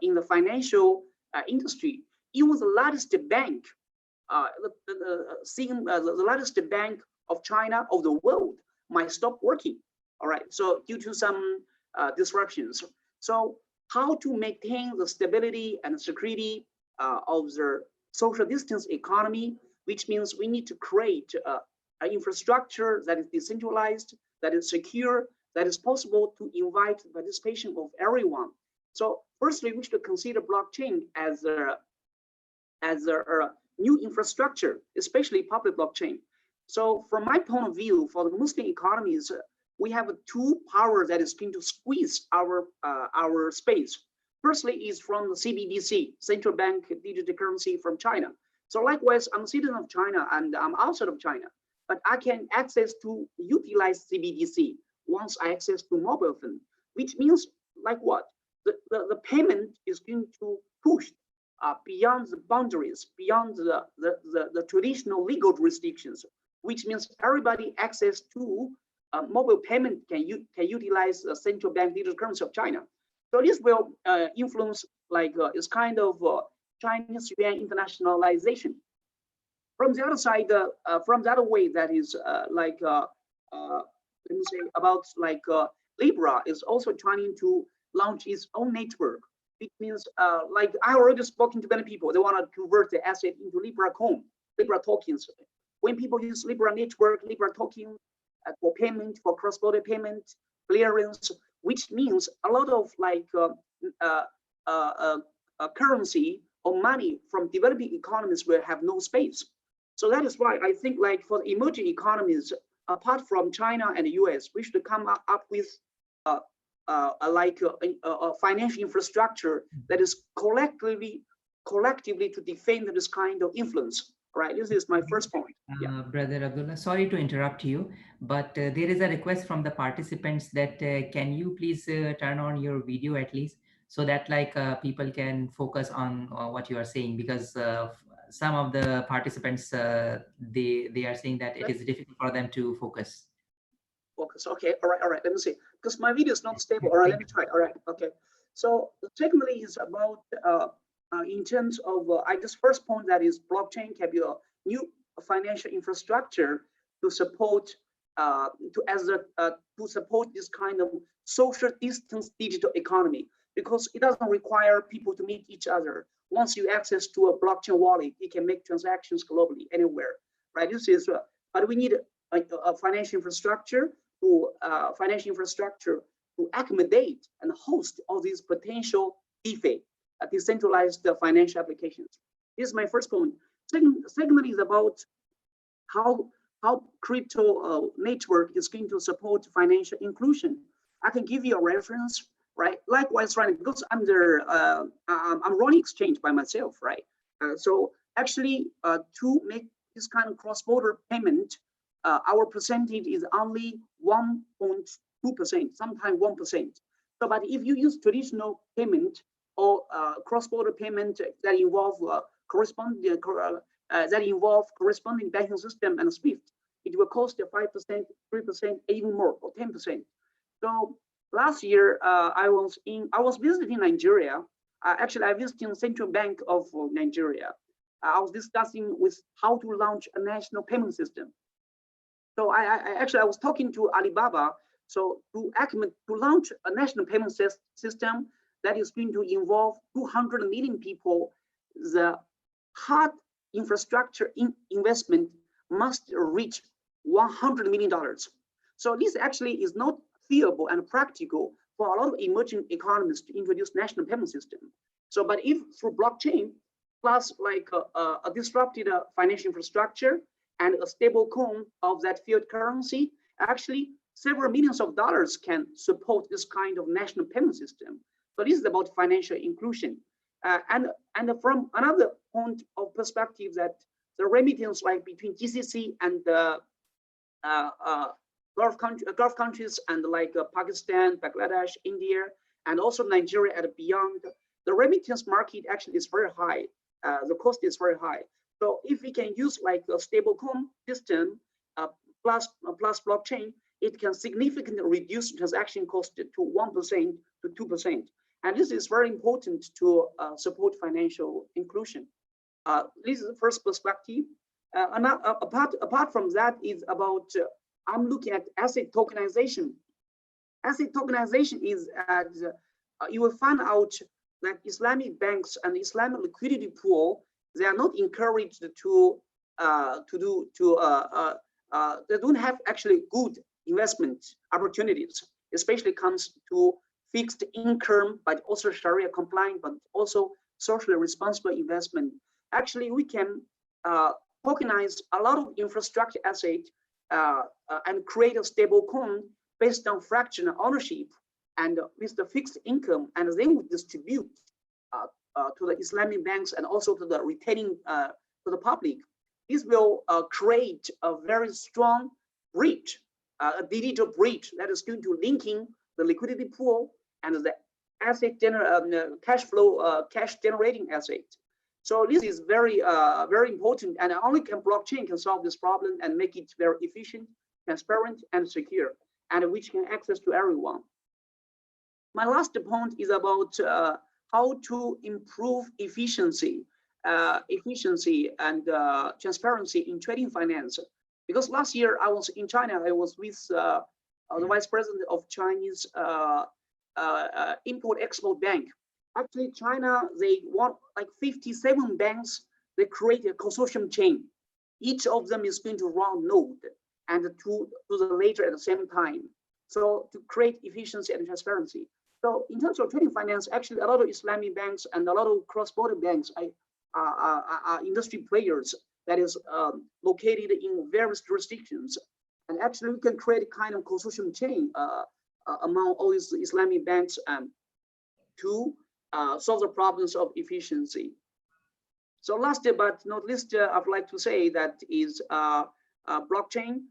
in the financial industry. Even the largest bank, the largest bank of China, of the world, might stop working. All right, so due to some disruptions. So how to maintain the stability and security of the social distance economy, which means we need to create an infrastructure that is decentralized, that is secure, that is possible to invite the participation of everyone. So firstly, we should consider blockchain as a new infrastructure, especially public blockchain. So from my point of view, for the Muslim economies, we have two powers that is going to squeeze our space. Firstly is from the CBDC, Central Bank Digital Currency from China. So likewise, I'm a citizen of China and I'm outside of China, but I can access to utilize CBDC once I access to mobile phone, which means like what? The payment is going to push beyond the boundaries, beyond the traditional legal restrictions, which means everybody access to mobile payment can utilize the central bank digital currency of China. So this will influence like it's kind of Chinese yuan internationalization. From the other side, from the other way, that is let me say about like Libra is also trying to launch its own network. It means like I already spoken to many people. They want to convert the asset into Libra coin, Libra tokens. When people use Libra network, Libra token for payment, for cross-border payment, clearance, which means a lot of like currency or money from developing economies will have no space. So that is why I think like for the emerging economies, apart from China and the US, we should come up with a financial infrastructure that is collectively to defend this kind of influence. Right, this is my first point. Brother Abdullah, sorry to interrupt you, but there is a request from the participants that can you please turn on your video at least, so that like people can focus on what you are saying, because some of the participants they are saying that it is difficult for them to focus. Okay, all right, let me see, because my video is not stable. All right, let me try. All right, okay. So secondly is about in terms of I just first point that is blockchain can be a new financial infrastructure to support to support this kind of social distance digital economy, because it doesn't require people to meet each other. Once you access to a blockchain wallet, you can make transactions globally anywhere, right? This is but we need a financial infrastructure to accommodate and host all these potential DeFi, decentralized financial applications. This is my first point. Secondly is about how crypto network is going to support financial inclusion. I can give you a reference, right? Likewise, right, because I'm running exchange by myself, right? So actually, to make this kind of cross-border payment, our percentage is only 1.2%, sometimes 1%. So, but if you use traditional payment or cross-border payment that involve corresponding banking system and SWIFT, it will cost 5%, 3%, even more, or 10%. So last year, I was visiting Nigeria. Actually, I visited Central Bank of Nigeria. I was discussing with how to launch a national payment system. So I was talking to Alibaba. So to launch a national payment system that is going to involve 200 million people, the hard infrastructure investment must reach $100 million. So this actually is not feasible and practical for a lot of emerging economies to introduce national payment system. So, but if through blockchain plus like a disrupted financial infrastructure and a stable coin of that fiat currency, actually several millions of dollars can support this kind of national payment system. So this is about financial inclusion. And from another point of perspective, that the remittance like between GCC and the Gulf countries and like Pakistan, Bangladesh, India, and also Nigeria and beyond, the remittance market actually is very high. The cost is very high. So if we can use like a stable coin system plus blockchain, it can significantly reduce transaction cost to 1% to 2%. And this is very important to support financial inclusion. This is the first perspective. Apart from that is about, I'm looking at asset tokenization. Asset tokenization is you will find out that Islamic banks and Islamic liquidity pool, they are not encouraged to they don't have actually good investment opportunities, especially comes to fixed income, but also Sharia compliant, but also socially responsible investment. Actually, we can tokenize a lot of infrastructure asset and create a stable coin based on fractional ownership and with the fixed income, and they would distribute to the Islamic banks and also to the retaining to the public. This will create a very strong bridge, a digital bridge that is going to linking the liquidity pool and the asset cash flow, cash generating asset. So this is very, very important, and only blockchain can solve this problem and make it very efficient, transparent, and secure, and which can access to everyone. My last point is about how to improve efficiency and transparency in trading finance. Because last year I was in China, I was with the vice president of Chinese Import-Export Bank. Actually, China, they want like 57 banks. They create a consortium chain. Each of them is going to run node and to the ledger at the same time. So to create efficiency and transparency. So in terms of trading finance, actually a lot of Islamic banks and a lot of cross-border banks are industry players that is located in various jurisdictions. And actually we can create a kind of consortium chain among all these Islamic banks to solve the problems of efficiency. So last but not least, I'd like to say that is blockchain,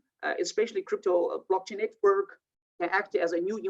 especially crypto blockchain network, can act as a new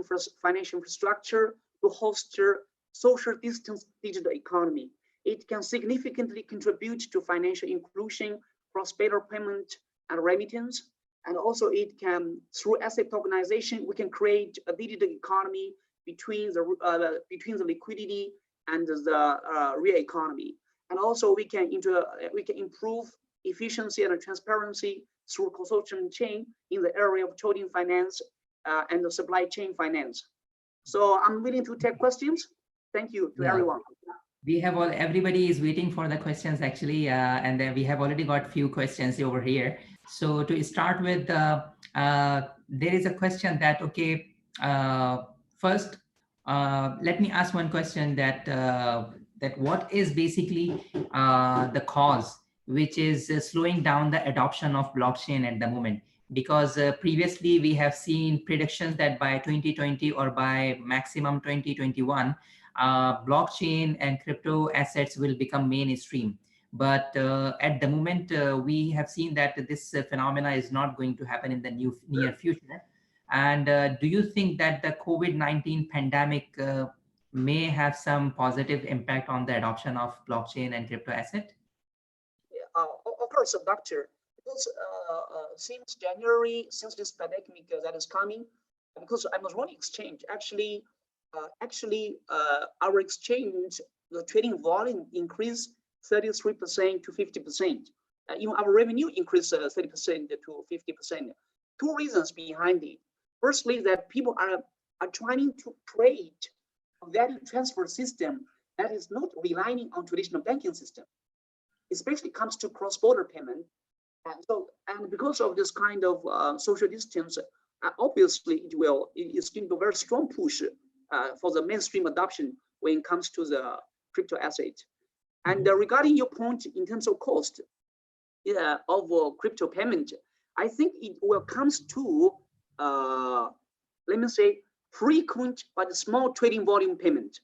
financial infrastructure to foster social distance digital economy. It can significantly contribute to financial inclusion, cross-border payment and remittance. And also it can, through asset tokenization, we can create a digital economy between the liquidity and the real economy. And also we can improve efficiency and transparency through consortium chain in the area of trading finance and the supply chain finance. So I'm willing to take questions. Thank you to everyone. We have everybody is waiting for the questions actually, and then we have already got few questions over here. So to start with, there is a question that, okay, first, let me ask one question that, that what is basically the cause which is slowing down the adoption of blockchain at the moment? Because previously we have seen predictions that by 2020 or by maximum 2021, blockchain and crypto assets will become mainstream. But at the moment, we have seen that this phenomena is not going to happen in the near future. And do you think that the COVID-19 pandemic may have some positive impact on the adoption of blockchain and crypto asset? Of course, Doctor. Because since January, since this pandemic that is coming, because I was running exchange, actually our exchange, the trading volume increased 33% to 50%. Even our revenue increased 30% to 50%. Two reasons behind it. Firstly, that people are trying to create a value transfer system that is not relying on traditional banking system, especially comes to cross-border payment. And because of this kind of social distance, obviously it's going to be a very strong push for the mainstream adoption when it comes to the crypto asset. And regarding your point in terms of cost of crypto payment, I think it will comes to let me say frequent but small trading volume payment.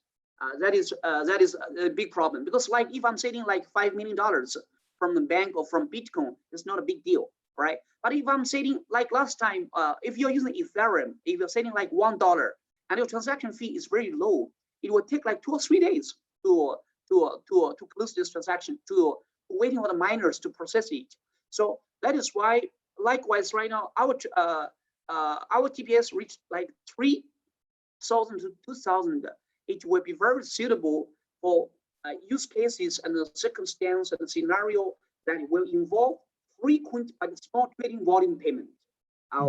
That is a big problem, because like if I'm sending like $5 million from the bank or from Bitcoin, it's not a big deal, right? But if I'm sending like last time, if you're using Ethereum, if you're sending like $1 and your transaction fee is very low, it will take like 2 or 3 days to close this transaction, to waiting for the miners to process it. So that is why, likewise, right now our TPS reached like 3,000 to 2,000. It will be very suitable for use cases and the circumstance and the scenario that will involve frequent but small trading volume payment,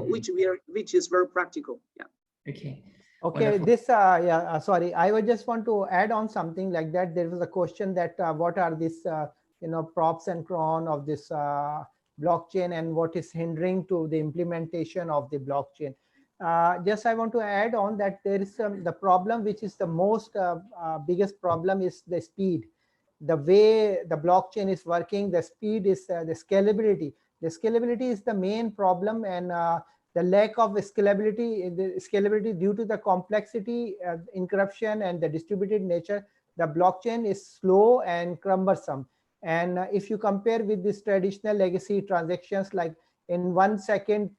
which is very practical. Yeah. Okay. Okay, Wonderful. this, sorry, I would just want to add on something like that. There was a question that what are these, props and cons of this blockchain and what is hindering to the implementation of the blockchain. Just I want to add on that there is the problem, which is the most biggest problem is the speed. The way the blockchain is working, the speed is the scalability. The scalability is the main problem, and the lack of scalability due to the complexity, encryption, and the distributed nature. The blockchain is slow and cumbersome. And if you compare with this traditional legacy transactions, like in 1 second,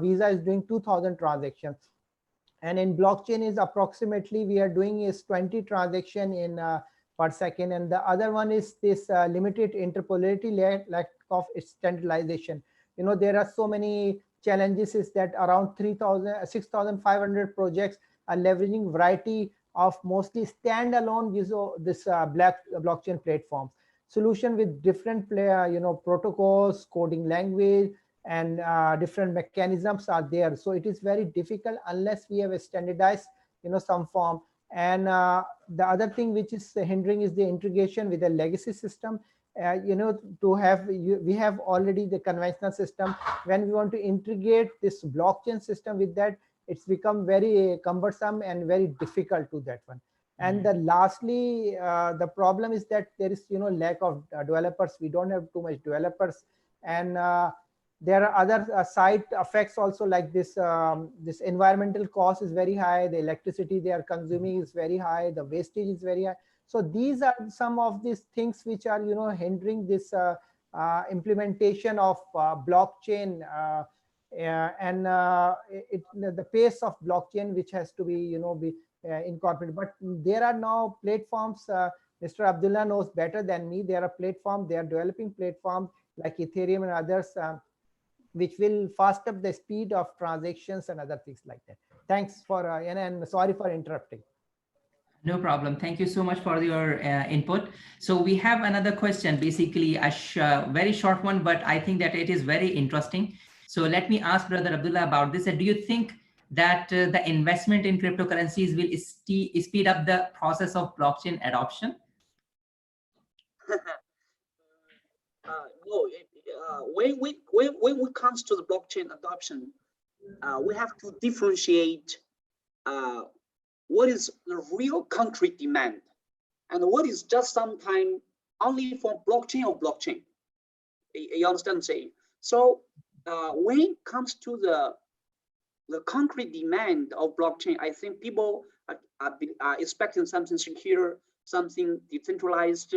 Visa is doing 2,000 transactions. And in blockchain is approximately we are doing is 20 transaction in per second. And the other one is this limited interpolability, lack of standardization. There are so many challenges is that around 6,500 projects are leveraging variety of mostly standalone this blockchain platforms solution with different protocols, coding language, and different mechanisms are there. So it is very difficult unless we have a standardized some form. And the other thing which is hindering is the integration with the legacy system. To have we have already the conventional system. When we want to integrate this blockchain system with that, it's become very cumbersome and very difficult to that one. And the lastly, the problem is that there is lack of developers. We don't have too much developers. And there are other side effects also, like this environmental cost is very high, the electricity they are consuming is very high, the wastage is very high. So these are some of these things which are hindering this implementation of blockchain, and the pace of blockchain which has to be incorporated. But there are now platforms, Mr. Abdullah knows better than me. There are platforms, they are developing platforms like Ethereum and others, which will fast up the speed of transactions and other things like that. Thanks for and sorry for interrupting. No problem. Thank you so much for your input. So we have another question, basically a very short one, but I think that it is very interesting. So let me ask Brother Abdullah about this. Do you think that the investment in cryptocurrencies will speed up the process of blockchain adoption? No, when it comes to the blockchain adoption, we have to differentiate what is the real concrete demand and what is just sometime only for blockchain or blockchain. You understand what I'm saying? So when it comes to the concrete demand of blockchain, I think people are expecting something secure, something decentralized.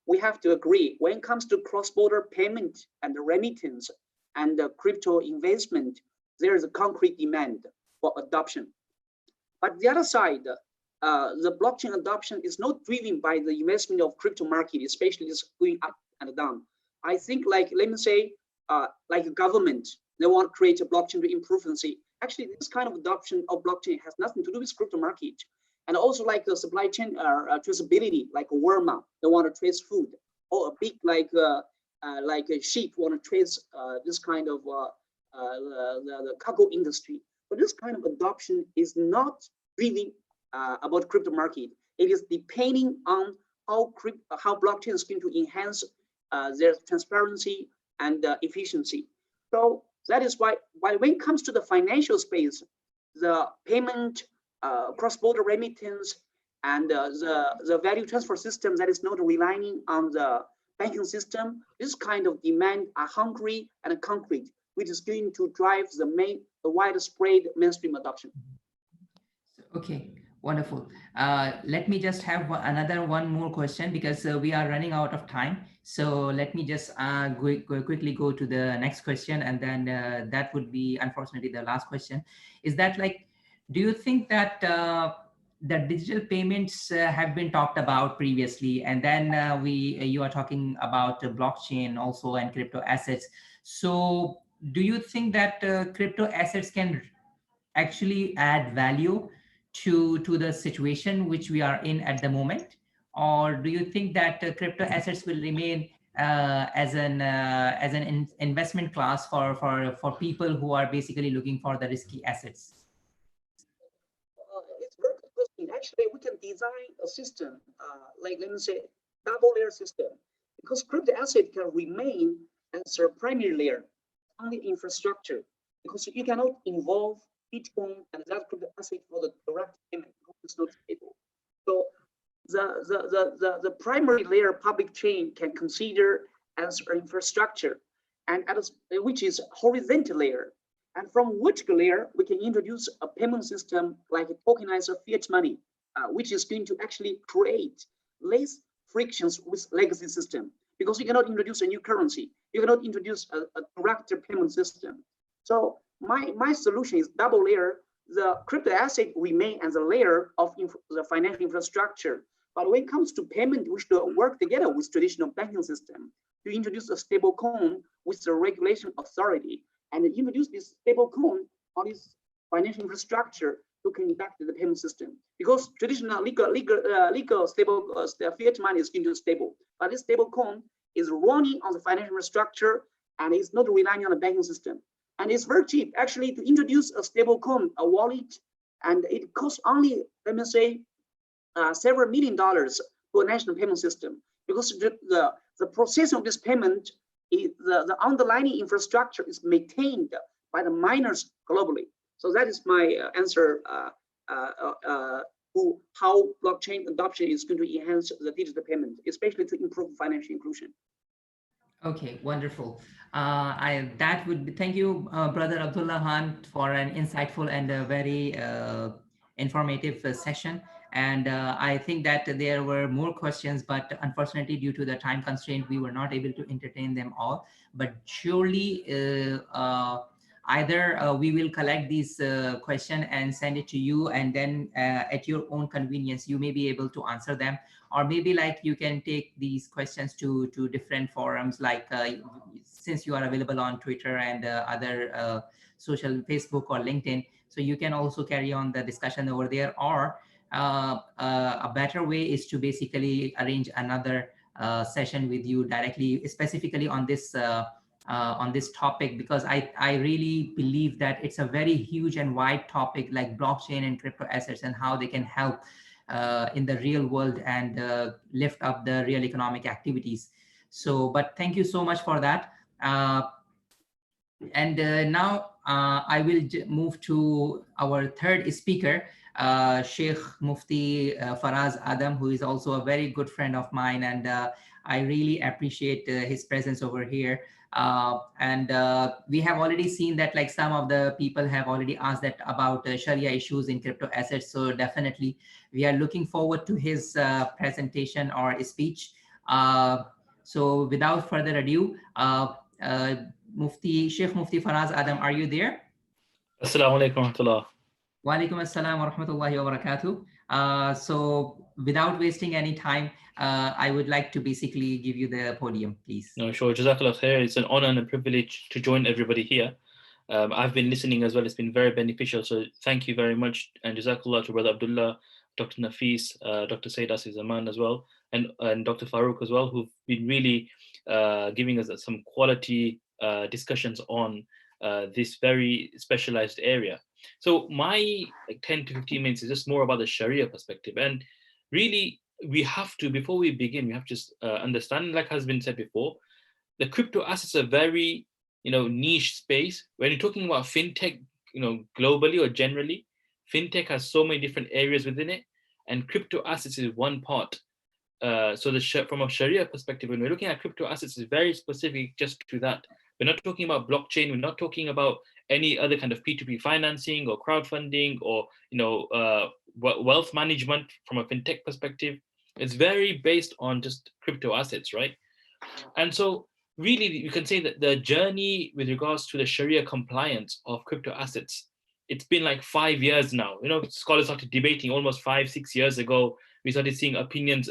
We have to agree when it comes to cross-border payment and remittance and crypto investment, there is a concrete demand for adoption. But the other side, the blockchain adoption is not driven by the investment of crypto market, especially it's going up and down. I think, like, let me say, like a government, they want to create a blockchain to improve efficiency. Actually, this kind of adoption of blockchain has nothing to do with crypto market. And also like the supply chain traceability, like a Walmart, they want to trace food, or a big like a sheep want to trace this kind of the cargo industry. But this kind of adoption is not really about crypto market. It is depending on how blockchain is going to enhance their transparency and efficiency. So that is why when it comes to the financial space, the payment, cross-border remittance, and the value transfer system that is not relying on the banking system, this kind of demand are hungry and concrete, which is going to drive the widespread mainstream adoption. Okay, wonderful. Let me just have one more question, because we are running out of time. So let me just quickly go to the next question, and then that would be unfortunately the last question. Is that, like, do you think that the digital payments have been talked about previously, and then you are talking about blockchain also and crypto assets. So do you think that crypto assets can actually add value to the situation which we are in at the moment? Or do you think that crypto assets will remain as an investment class for people who are basically looking for the risky assets? actually we can design a system like, let me say, double layer system, because crypto asset can remain as a primary layer on the infrastructure, because you cannot involve Bitcoin and that crypto asset for the direct payment because it's not stable. So the primary layer public chain can consider as an infrastructure, and which is horizontal layer, and from which layer we can introduce a payment system like a tokenized fiat money, which is going to actually create less frictions with legacy system, because you cannot introduce a new currency, you cannot introduce a direct payment system. So my solution is double layer. The crypto asset remain as a layer of the financial infrastructure. But when it comes to payment, we should work together with traditional banking system to introduce a stable coin with the regulation authority, and introduce this stable coin on this financial infrastructure to conduct the payment system. Because traditional legal stable fiat money is going to stable, but this stable coin is running on the financial infrastructure and is not relying on the banking system. And it's very cheap actually to introduce a stable coin, a wallet, and it costs only, let me say, several $1 million to a national payment system, because the process of this payment is the underlying infrastructure is maintained by the miners globally. So that is my answer to how blockchain adoption is going to enhance the digital payment, especially to improve financial inclusion. Okay, wonderful. Thank you, Brother Abdullah Khan, for an insightful and a very informative session. And I think that there were more questions, but unfortunately, due to the time constraint, we were not able to entertain them all. But surely, either we will collect these questions and send it to you, and then at your own convenience, you may be able to answer them. Or maybe like you can take these questions to different forums, like since you are available on Twitter and other social, Facebook or LinkedIn, so you can also carry on the discussion over there. Or a better way is to basically arrange another session with you directly, specifically on this topic, because I really believe that it's a very huge and wide topic, like blockchain and crypto assets and how they can help in the real world and lift up the real economic activities. So, but thank you so much for that. And now I will move to our third speaker, Sheikh Mufti Faraz Adam, who is also a very good friend of mine, and I really appreciate his presence over here. And we have already seen that like some of the people have already asked that about Sharia issues in crypto assets. So definitely we are looking forward to his presentation or speech. So without further ado, Sheikh Mufti Faraz Adam, are you there? Assalamu alaikum wa rahmatullah. Wa alaikum assalam wa rahmatullahi wa barakatuh. So without wasting any time, I would like to basically give you the podium, please. No, sure. Jazakallah khair. It's an honor and a privilege to join everybody here. I've been listening as well. It's been very beneficial. So thank you very much. And Jazakallah to Brother Abdullah, Dr. Nafis, Dr. Sayyid Asif Zaman as well, and Dr. Farouk as well, who've been really giving us some quality discussions on this very specialized area. So my 10 to 15 minutes is just more about the Sharia perspective. And really, we have to, before we begin, we have to just understand, like has been said before, the crypto assets are very, niche space. When you're talking about fintech, globally or generally, fintech has so many different areas within it, and crypto assets is one part. So from a Sharia perspective, when we're looking at crypto assets, it's very specific just to that. We're not talking about blockchain. We're not talking about any other kind of P2P financing or crowdfunding or wealth management from a fintech perspective. It's very based on just crypto assets, right? And so really, you can say that the journey with regards to the Sharia compliance of crypto assets, it's been like 5 years now. Scholars started debating almost 5-6 years ago. We started seeing opinions,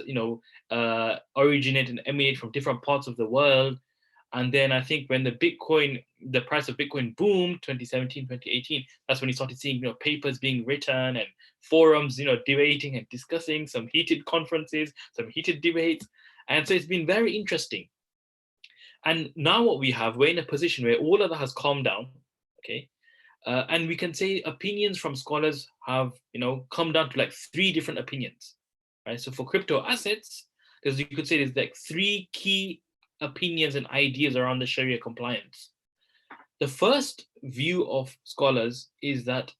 originate and emanate from different parts of the world. And then I think when the price of Bitcoin boomed, 2017, 2018, that's when you started seeing, papers being written and forums, debating and discussing, some heated conferences, some heated debates. And so it's been very interesting. And now what we're in a position where all of that has calmed down, okay? And we can say opinions from scholars have, come down to like 3 different opinions, right? So for crypto assets, you could say there's like 3 key opinions and ideas around the Sharia compliance. The first view of scholars is that,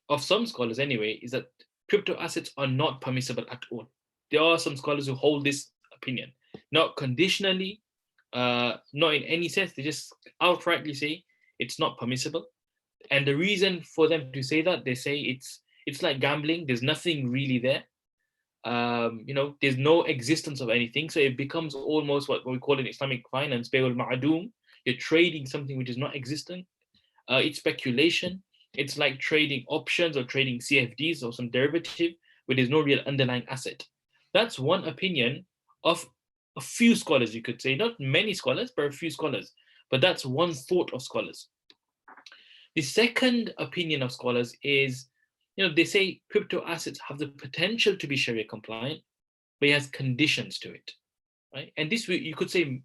of some scholars anyway, is that crypto assets are not permissible at all. There are some scholars who hold this opinion, not conditionally, not in any sense. They just outrightly say it's not permissible. And the reason for them to say that, they say it's like gambling. There's nothing really there. There's no existence of anything. So it becomes almost what we call in Islamic finance, bay'ul ma'adum. You're trading something which is not existent. It's speculation. It's like trading options or trading CFDs or some derivative where there's no real underlying asset. That's one opinion of a few scholars, you could say. Not many scholars, but a few scholars. But that's one thought of scholars. The second opinion of scholars is, they say crypto assets have the potential to be Sharia compliant, but it has conditions to it, right? And this, you could say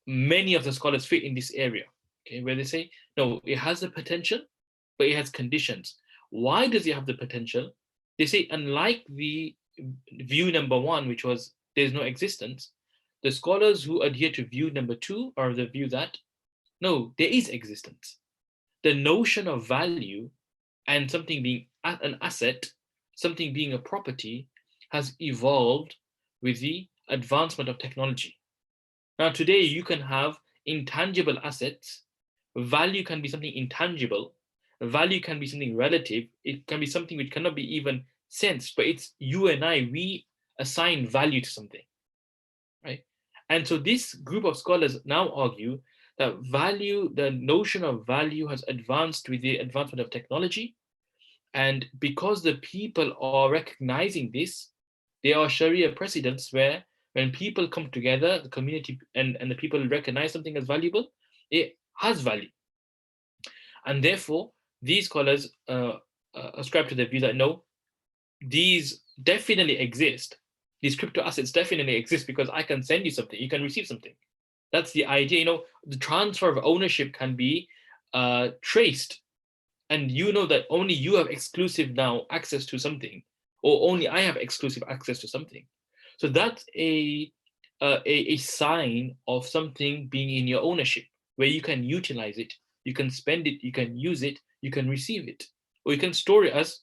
many of the scholars fit in this area, okay, where they say, no, it has the potential, but it has conditions. Why does it have the potential? They say, unlike the view number 1, which was there's no existence, the scholars who adhere to view number 2 are the view that, no, there is existence. The notion of value and something being an asset, something being a property, has evolved with the advancement of technology. Now, today you can have intangible assets. Value can be something intangible. Value can be something relative. It can be something which cannot be even sensed, but it's you and I, we assign value to something, right? And so this group of scholars now argue that value, the notion of value, has advanced with the advancement of technology. And because the people are recognizing this, there are Sharia precedents where when people come together, the community and the people recognize something as valuable, it has value. And therefore, these scholars ascribe to the view that no, these definitely exist. These crypto assets definitely exist because I can send you something, you can receive something. That's the idea. The transfer of ownership can be traced, and that only you have exclusive now access to something, or only I have exclusive access to something. So that's a sign of something being in your ownership, where you can utilize it, you can spend it, you can use it, you can receive it, or you can store it as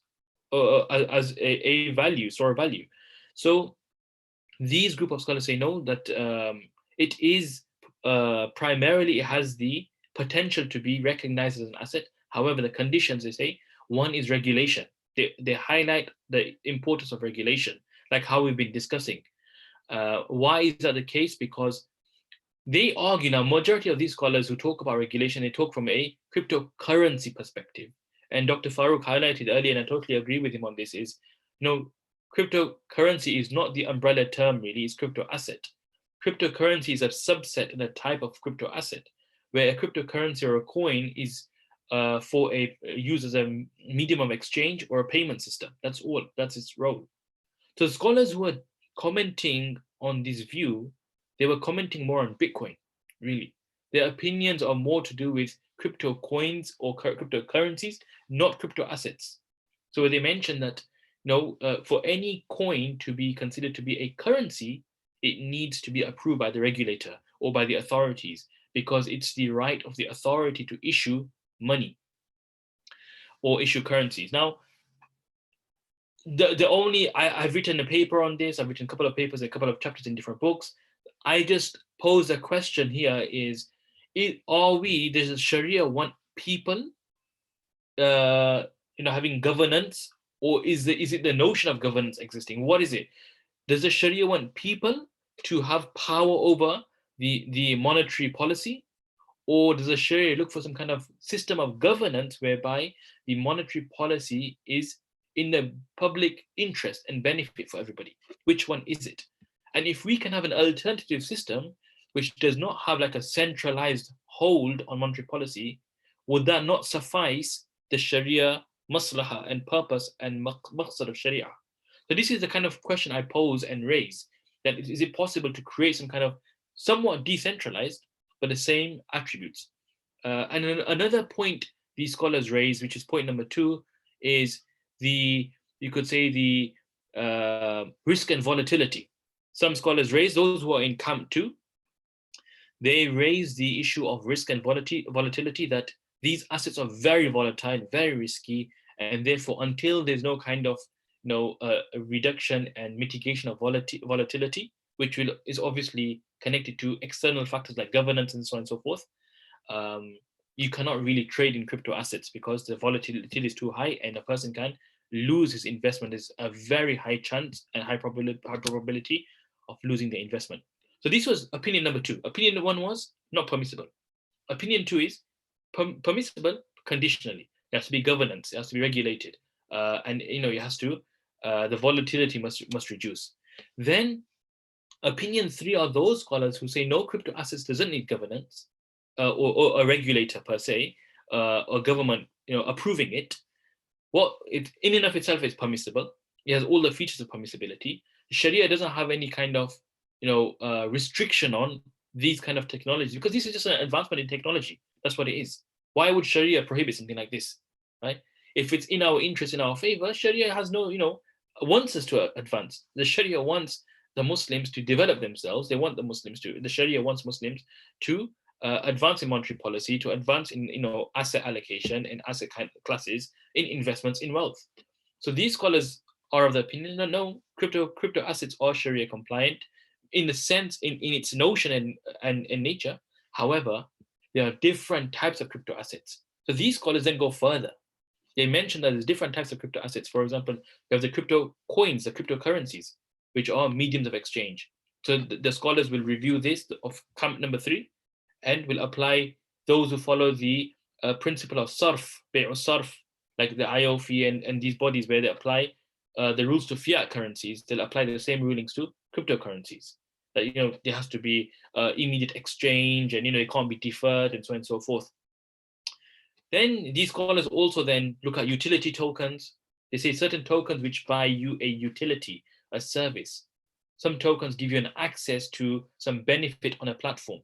a value, store a value. So these group of scholars say no, that it is primarily, it has the potential to be recognized as an asset. However, the conditions, they say, one is regulation. They highlight the importance of regulation, like how we've been discussing. Why is that the case? Because they argue, now majority of these scholars who talk about regulation, they talk from a cryptocurrency perspective. And Dr. Farooq highlighted earlier, and I totally agree with him on this, is, cryptocurrency is not the umbrella term really, it's crypto asset. Cryptocurrency is a subset and a type of crypto asset, where a cryptocurrency or a coin is for used as a medium of exchange or a payment system. That's all, that's its role. So scholars who are commenting on this view, they were commenting more on Bitcoin, really. Their opinions are more to do with crypto coins or cryptocurrencies, not crypto assets. So they mentioned that for any coin to be considered to be a currency, it needs to be approved by the regulator or by the authorities, because it's the right of the authority to issue money or issue currencies. Now, I've written a paper on this, I've written a couple of papers, a couple of chapters in different books. I just pose a question here is does the Sharia want people having governance, or is it the notion of governance existing? What is it? Does the Sharia want people to have power over the monetary policy, or does the Sharia look for some kind of system of governance whereby the monetary policy is in the public interest and benefit for everybody? Which one is it? And if we can have an alternative system which does not have like a centralized hold on monetary policy, would that not suffice the Sharia maslaha and purpose and maqsad of Sharia? So this is the kind of question I pose and raise, that is it possible to create some kind of somewhat decentralized but the same attributes? And another point these scholars raise, which is point number 2, is the, you could say, the risk and volatility. Some scholars raise, those who are in camp 2, they raise the issue of risk and volatility, that these assets are very volatile, very risky, and therefore until there's no kind of a reduction and mitigation of volatility, which is obviously connected to external factors like governance and so on and so forth, you cannot really trade in crypto assets because the volatility is too high and a person can lose his investment. There's a very high chance and high probability of losing the investment. So this was opinion number 2. Opinion 1 was not permissible. Opinion 2 is permissible conditionally. There has to be governance. It has to be regulated, and it has to. The volatility must reduce. Then, opinion 3 are those scholars who say no, crypto assets doesn't need governance or a regulator per se, or government approving it. It in and of itself is permissible. It has all the features of permissibility. Sharia doesn't have any kind of restriction on these kind of technologies, because this is just an advancement in technology. That's what it is. Why would Sharia prohibit something like this, right? If it's in our interest, in our favor, Sharia has no, wants us to advance. The Sharia wants the Muslims to develop themselves. The Sharia wants Muslims to advance in monetary policy, to advance in asset allocation and asset classes, in investments, in wealth. So these scholars are of the opinion that no, crypto assets are Sharia compliant in the sense, in its notion and nature. However, there are different types of crypto assets. So these scholars then go further. They mention that there's different types of crypto assets. For example, you have the crypto coins, the cryptocurrencies, which are mediums of exchange. So the scholars will review this of camp number 3 and will apply those who follow the principle of sarf, bay' sarf, like the IOF and these bodies where they apply the rules to fiat currencies. They'll apply the same rulings to cryptocurrencies. That there has to be immediate exchange, and it can't be deferred, and so on and so forth. Then these scholars also then look at utility tokens. They say certain tokens which buy you a utility, a service. Some tokens give you an access to some benefit on a platform.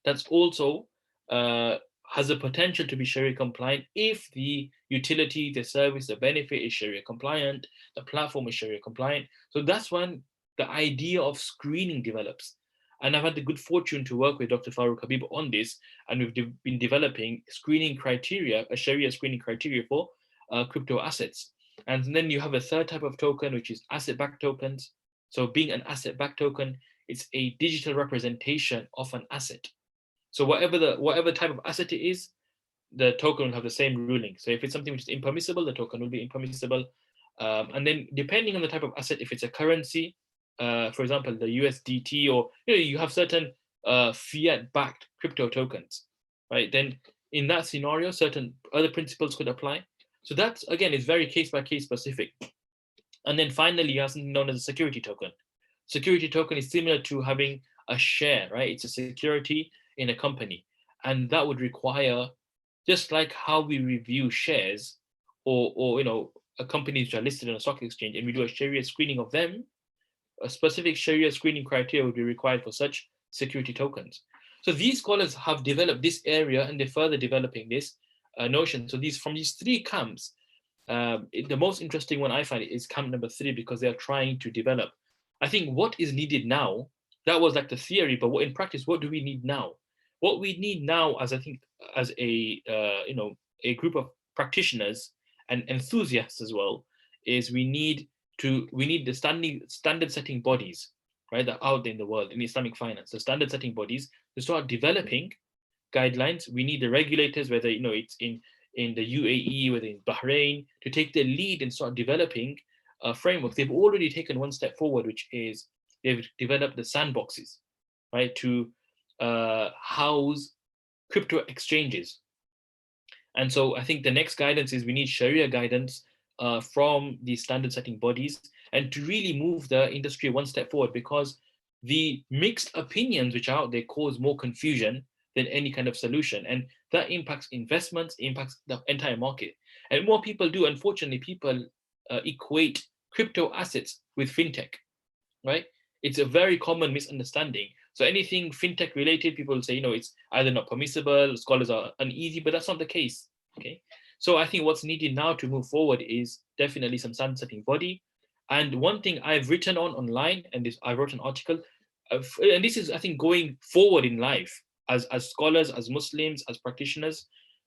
That's also has the potential to be Sharia compliant if the utility, the service, the benefit is Sharia compliant, the platform is Sharia compliant. So that's when the idea of screening develops. And I've had the good fortune to work with Dr. Farooq Habib on this, and we've been developing screening criteria, a Sharia screening criteria for crypto assets. And then you have a third type of token, which is asset-backed tokens. So being an asset-backed token, it's a digital representation of an asset. So whatever type of asset it is, the token will have the same ruling. So if it's something which is impermissible, the token will be impermissible. And then depending on the type of asset, if it's a currency, for example, the USDT, or you have certain fiat-backed crypto tokens, right? Then in that scenario, certain other principles could apply. So that, again, is very case-by-case specific. And then finally, you have something known as a security token. Security token is similar to having a share, right? It's a security in a company. And that would require, just like how we review shares or companies which are listed on a stock exchange, and we do a Sharia screening of them, a specific Sharia screening criteria would be required for such security tokens. So these scholars have developed this area, and they're further developing this notion. So from these 3 camps, the most interesting one I find is camp number 3, because they're trying to develop. I think what is needed now, that was like the theory, but in practice, what do we need now? What we need now, as a group of practitioners and enthusiasts as well, is we need the standard setting bodies, right, that are out there in the world in Islamic finance, the standard setting bodies, to start developing guidelines. We need the regulators, whether it's in the UAE, whether in Bahrain, to take the lead and start developing a framework. They've already taken one step forward, which is they've developed the sandboxes, right, to house crypto exchanges. And so I think the next guidance is we need Sharia guidance from the standard setting bodies, and to really move the industry one step forward, because the mixed opinions which are out there cause more confusion than any kind of solution, and that impacts investments, impacts the entire market. And more people do, unfortunately, people equate crypto assets with fintech, right? It's a very common misunderstanding. So anything fintech related, people say, it's either not permissible, scholars are uneasy, but that's not the case. Okay, so I think what's needed now to move forward is definitely some sunsetting body. And one thing I've written on online, and this I wrote an article, and this is I think going forward in life as scholars, as Muslims, as practitioners,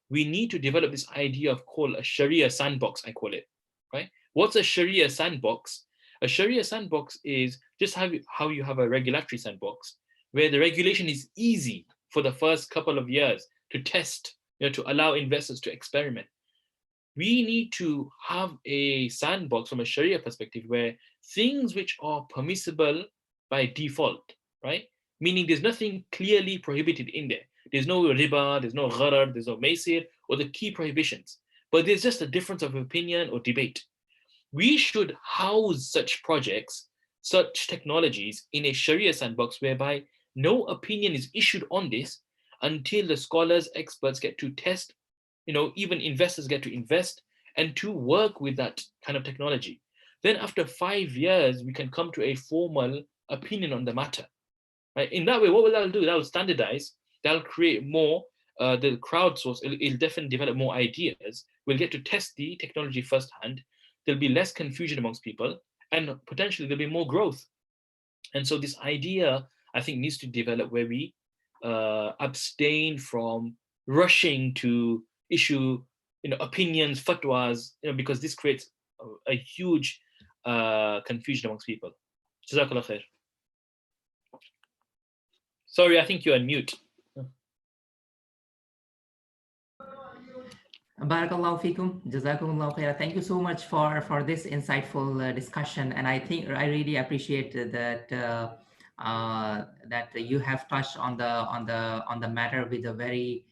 we need to develop this idea of called a Sharia sandbox. I call it, right? What's a Sharia sandbox? A Sharia sandbox is just how you have a regulatory sandbox, where the regulation is easy for the first couple of years to test, to allow investors to experiment. We need to have a sandbox from a Sharia perspective where things which are permissible by default, right? Meaning there's nothing clearly prohibited in there. There's no riba, there's no gharar, there's no maisir, or the key prohibitions. But there's just a difference of opinion or debate. We should house such projects, such technologies in a Sharia sandbox whereby no opinion is issued on this until the scholars, experts get to test, even investors get to invest and to work with that kind of technology. Then after 5 years, we can come to a formal opinion on the matter. Right? In that way, what will that do? That will standardize, that'll create more, the crowdsource, it'll definitely develop more ideas. We'll get to test the technology firsthand. There'll be less confusion amongst people, and potentially there'll be more growth. And so this idea, I think, needs to develop where we abstain from rushing to issue, opinions, fatwas, because this creates a huge confusion amongst people. Jazakallah khair. Sorry, I think you're on mute. Barakallahu fikum, jazakumullahu khaira. Thank you so much for this insightful discussion, and I think I really appreciate that that you have touched on the matter with a very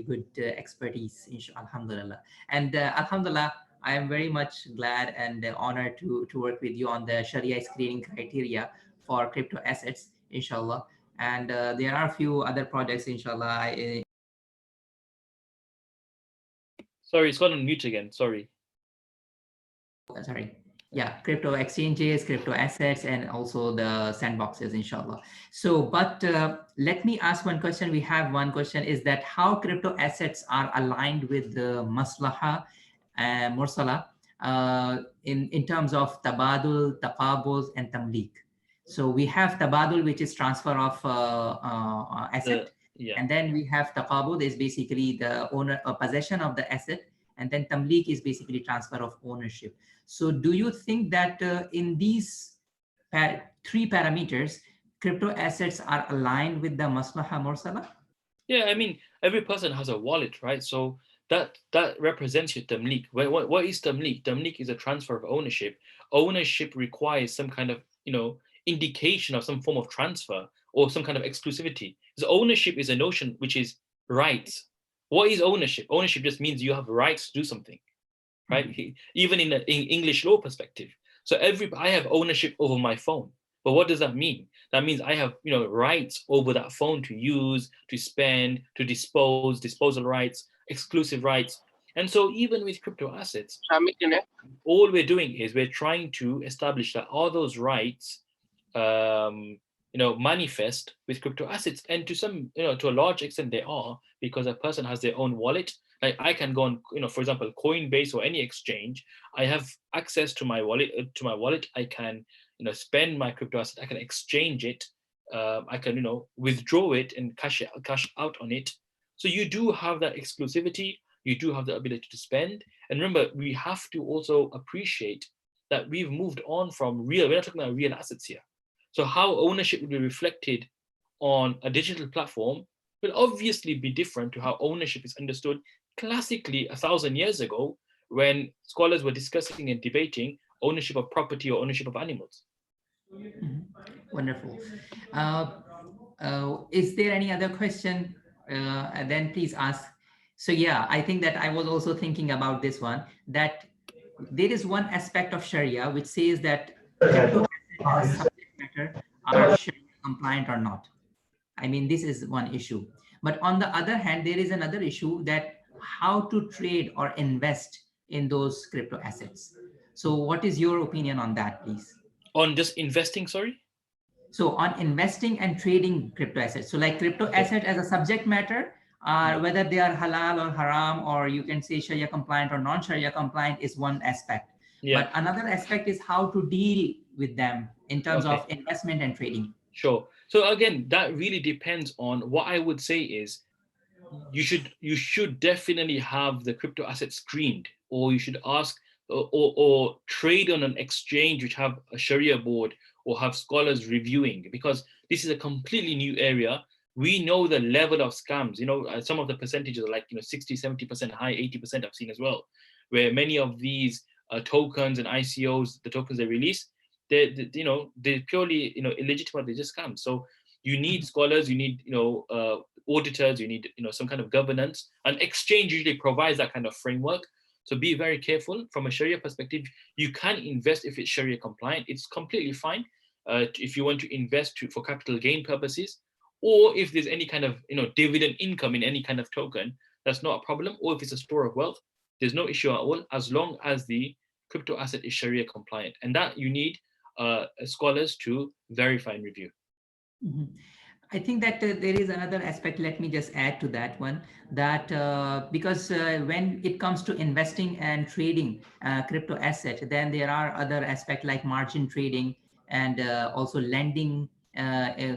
good expertise. Alhamdulillah, and alhamdulillah, I am very much glad and honored to work with you on the Sharia screening criteria for crypto assets, inshallah. And there are a few other projects, inshallah. Sorry, it's gone on mute again. Sorry. Yeah, crypto exchanges, crypto assets, and also the sandboxes, inshallah. So, but let me ask one question. We have one question, is that how crypto assets are aligned with the maslaha mursala in terms of tabadul, taqabuz, and tamlik. So we have tabadul, which is transfer of asset. Yeah. And then we have taqabud, is basically the owner possession of the asset, and then tamlik is basically transfer of ownership. So do you think that in these three parameters, crypto assets are aligned with the maslaha mursala? Yeah, I mean, every person has a wallet, right? So that represents your tamlik. What is tamlik? Tamlik is a transfer of ownership. Ownership requires some kind of, indication of some form of transfer or some kind of exclusivity. So ownership is a notion which is rights. What is ownership? Ownership just means you have rights to do something, right? Mm-hmm. Even in English law perspective. So I have ownership over my phone. But what does that mean? That means I have, rights over that phone to use, to spend, to dispose, disposal rights, exclusive rights. And so even with crypto assets, all we're doing is we're trying to establish that all those rights manifest with crypto assets, and to a large extent they are, because a person has their own wallet. Like I can go on, for example, Coinbase or any exchange. I have access to my wallet. I can, spend my crypto asset. I can exchange it. I can, withdraw it and cash out on it. So you do have that exclusivity. You do have the ability to spend. And remember, we have to also appreciate that we've moved on from we're not talking about real assets here. So how ownership will be reflected on a digital platform will obviously be different to how ownership is understood classically 1,000 years ago, when scholars were discussing and debating ownership of property or ownership of animals. Mm-hmm. Wonderful. Is there any other question? Then please ask. So yeah, I think that I was also thinking about this one, that there is one aspect of Sharia which says that crypto as a subject matter are Sharia compliant or not. I mean, this is one issue. But on the other hand, there is another issue, that how to trade or invest in those crypto assets. So what is your opinion on that, please? On just investing, sorry? So on investing and trading crypto assets. So like crypto asset as a subject matter, Whether they are halal or haram, or you can say Sharia compliant or non-Sharia compliant, is one aspect. Yeah. But another aspect is how to deal with them in terms of investment and trading. Sure. So again, that really depends on what I would say is you should definitely have the crypto asset screened, or you should ask or trade on an exchange which have a Sharia board or have scholars reviewing, because this is a completely new area. We know the level of scams, some of the percentages are like 60, 70% high, 80% I've seen as well, where many of these tokens and ICOs, the tokens they release, they're purely illegitimate, they're just scams. So you need scholars, you need auditors, you need some kind of governance. An exchange usually provides that kind of framework. So be very careful. From a Sharia perspective, you can invest if it's Sharia compliant. It's completely fine if you want to invest for capital gain purposes, or if there's any kind of dividend income in any kind of token, that's not a problem. Or if it's a store of wealth, there's no issue at all, as long as the crypto asset is Sharia compliant. And that you need scholars to verify and review. Mm-hmm. I think that there is another aspect. Let me just add to that one, that because when it comes to investing and trading crypto asset, then there are other aspects like margin trading, and also lending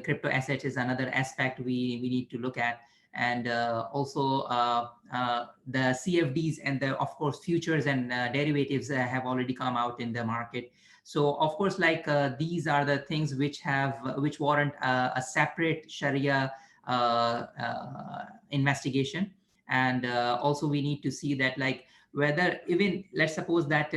crypto assets is another aspect we need to look at. And also the CFDs and of course futures and derivatives have already come out in the market. So of course, like these are the things which warrant a separate Sharia investigation. And also we need to see that, like, whether even, let's suppose that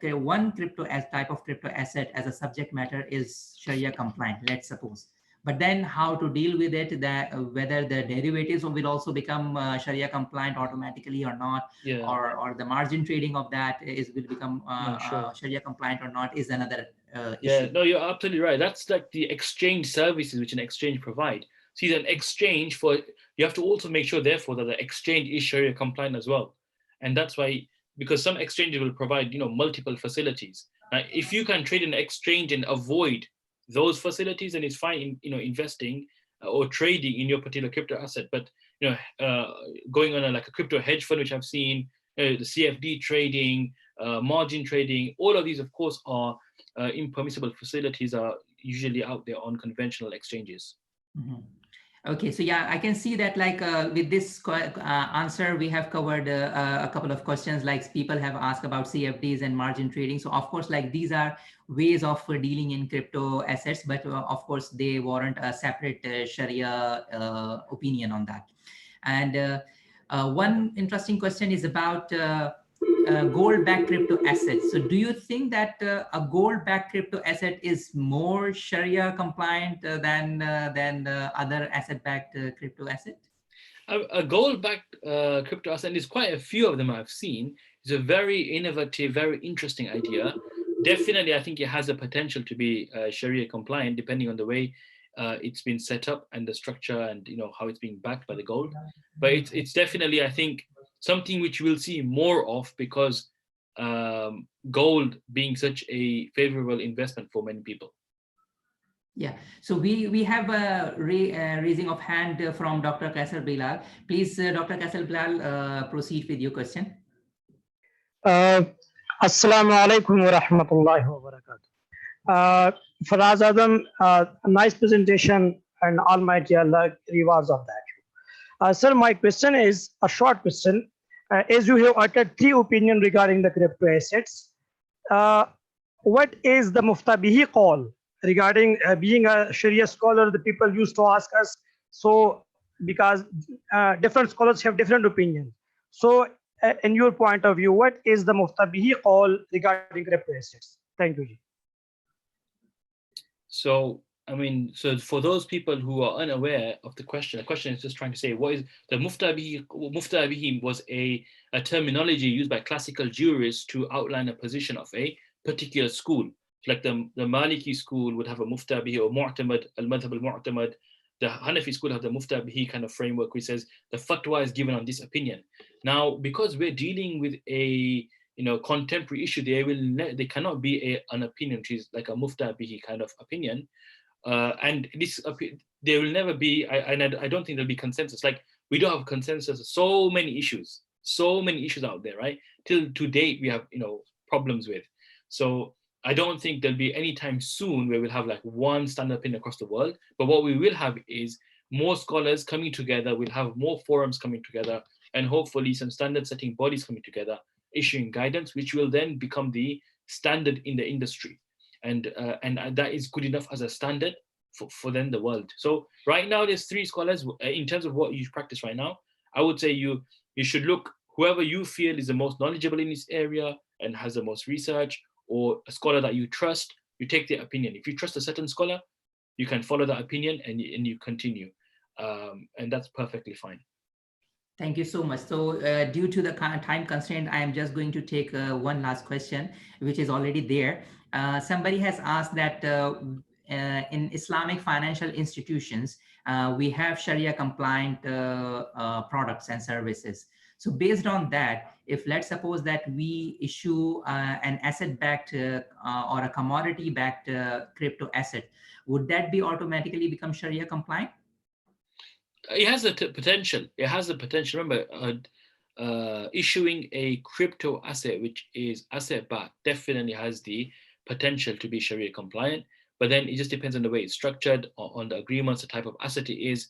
one type of crypto asset as a subject matter is Sharia compliant, let's suppose. But then how to deal with it, that whether the derivatives will also become Sharia compliant automatically or not, or the margin trading of that will become Sharia compliant or not, is another issue. No, you're absolutely right. That's like the exchange services which an exchange provide. See, an exchange you have to also make sure, therefore, that the exchange is Sharia compliant as well. And that's why, because some exchanges will provide, multiple facilities. Now, if you can trade an exchange and avoid those facilities, then it's fine in investing or trading in your particular crypto asset. But going on like a crypto hedge fund, which I've seen, the CFD trading, margin trading, all of these, of course, are impermissible facilities, are usually out there on conventional exchanges. Mm-hmm. Okay, so yeah, I can see that, like with this answer, we have covered a couple of questions, like people have asked about CFDs and margin trading. So of course, like these are ways of dealing in crypto assets, but of course they warrant a separate Sharia opinion on that. And one interesting question is about gold-backed crypto assets. So do you think that a gold-backed crypto asset is more Sharia compliant than other asset-backed crypto asset? A gold-backed crypto asset, and there's quite a few of them I've seen, is a very innovative, very interesting idea. Definitely, I think it has the potential to be Sharia compliant, depending on the way it's been set up and the structure, and how it's being backed by the gold. But it's definitely, I think, something which we'll see more of, because gold being such a favorable investment for many people. Yeah, so we have a raising of hand from Dr. Kaisar Bilal. Please, Dr. Kaisar Bilal, proceed with your question. Assalamu alaikum wa rahmatullahi wa barakatuh. Faraz Adam, a nice presentation, and Almighty Allah rewards of that. Sir, my question is a short question. As you have uttered 3 opinions regarding the crypto assets, what is the Muftabihi call regarding being a Sharia scholar? The people used to ask us, so because different scholars have different opinions. So in your point of view, what is the Muftabihi call regarding crypto assets? Thank you. So, so for those people who are unaware of the question is just trying to say, what is the Muftabihi? Muftabihi was a terminology used by classical jurists to outline a position of a particular school. Like the Maliki school would have a Muftabihi, or Mu'tamad, al-Madhab al-Mu'tamad. The Hanafi school have the Muftabihi kind of framework, which says the fatwa is given on this opinion. Now, because we're dealing with a contemporary issue, they cannot be an opinion which is like a Muftabihi kind of opinion. And this there will never be, I don't think there'll be consensus. Like We don't have consensus. So many issues out there, right? Till to date, we have, problems with. So I don't think there'll be any time soon where we'll have like one standard opinion across the world. But what we will have is more scholars coming together. We'll have more forums coming together, and hopefully some standard setting bodies coming together, issuing guidance, which will then become the standard in the industry. And that is good enough as a standard for then the world. So right now there's 3 scholars. In terms of what you practice right now, I would say you should look whoever you feel is the most knowledgeable in this area and has the most research, or a scholar that you trust. You take their opinion. If you trust a certain scholar, you can follow that opinion and you continue, and that's perfectly fine. Thank you so much. So due to the time constraint, I am just going to take one last question, which is already there. Somebody has asked that in Islamic financial institutions, we have Sharia compliant products and services. So based on that, if let's suppose that we issue an asset-backed or a commodity-backed crypto asset, would that be automatically become Sharia compliant? It has the potential. It has the potential. Remember, issuing a crypto asset, which is asset-backed, definitely has the potential to be Sharia compliant. But then it just depends on the way it's structured, on the agreements, the type of asset it is.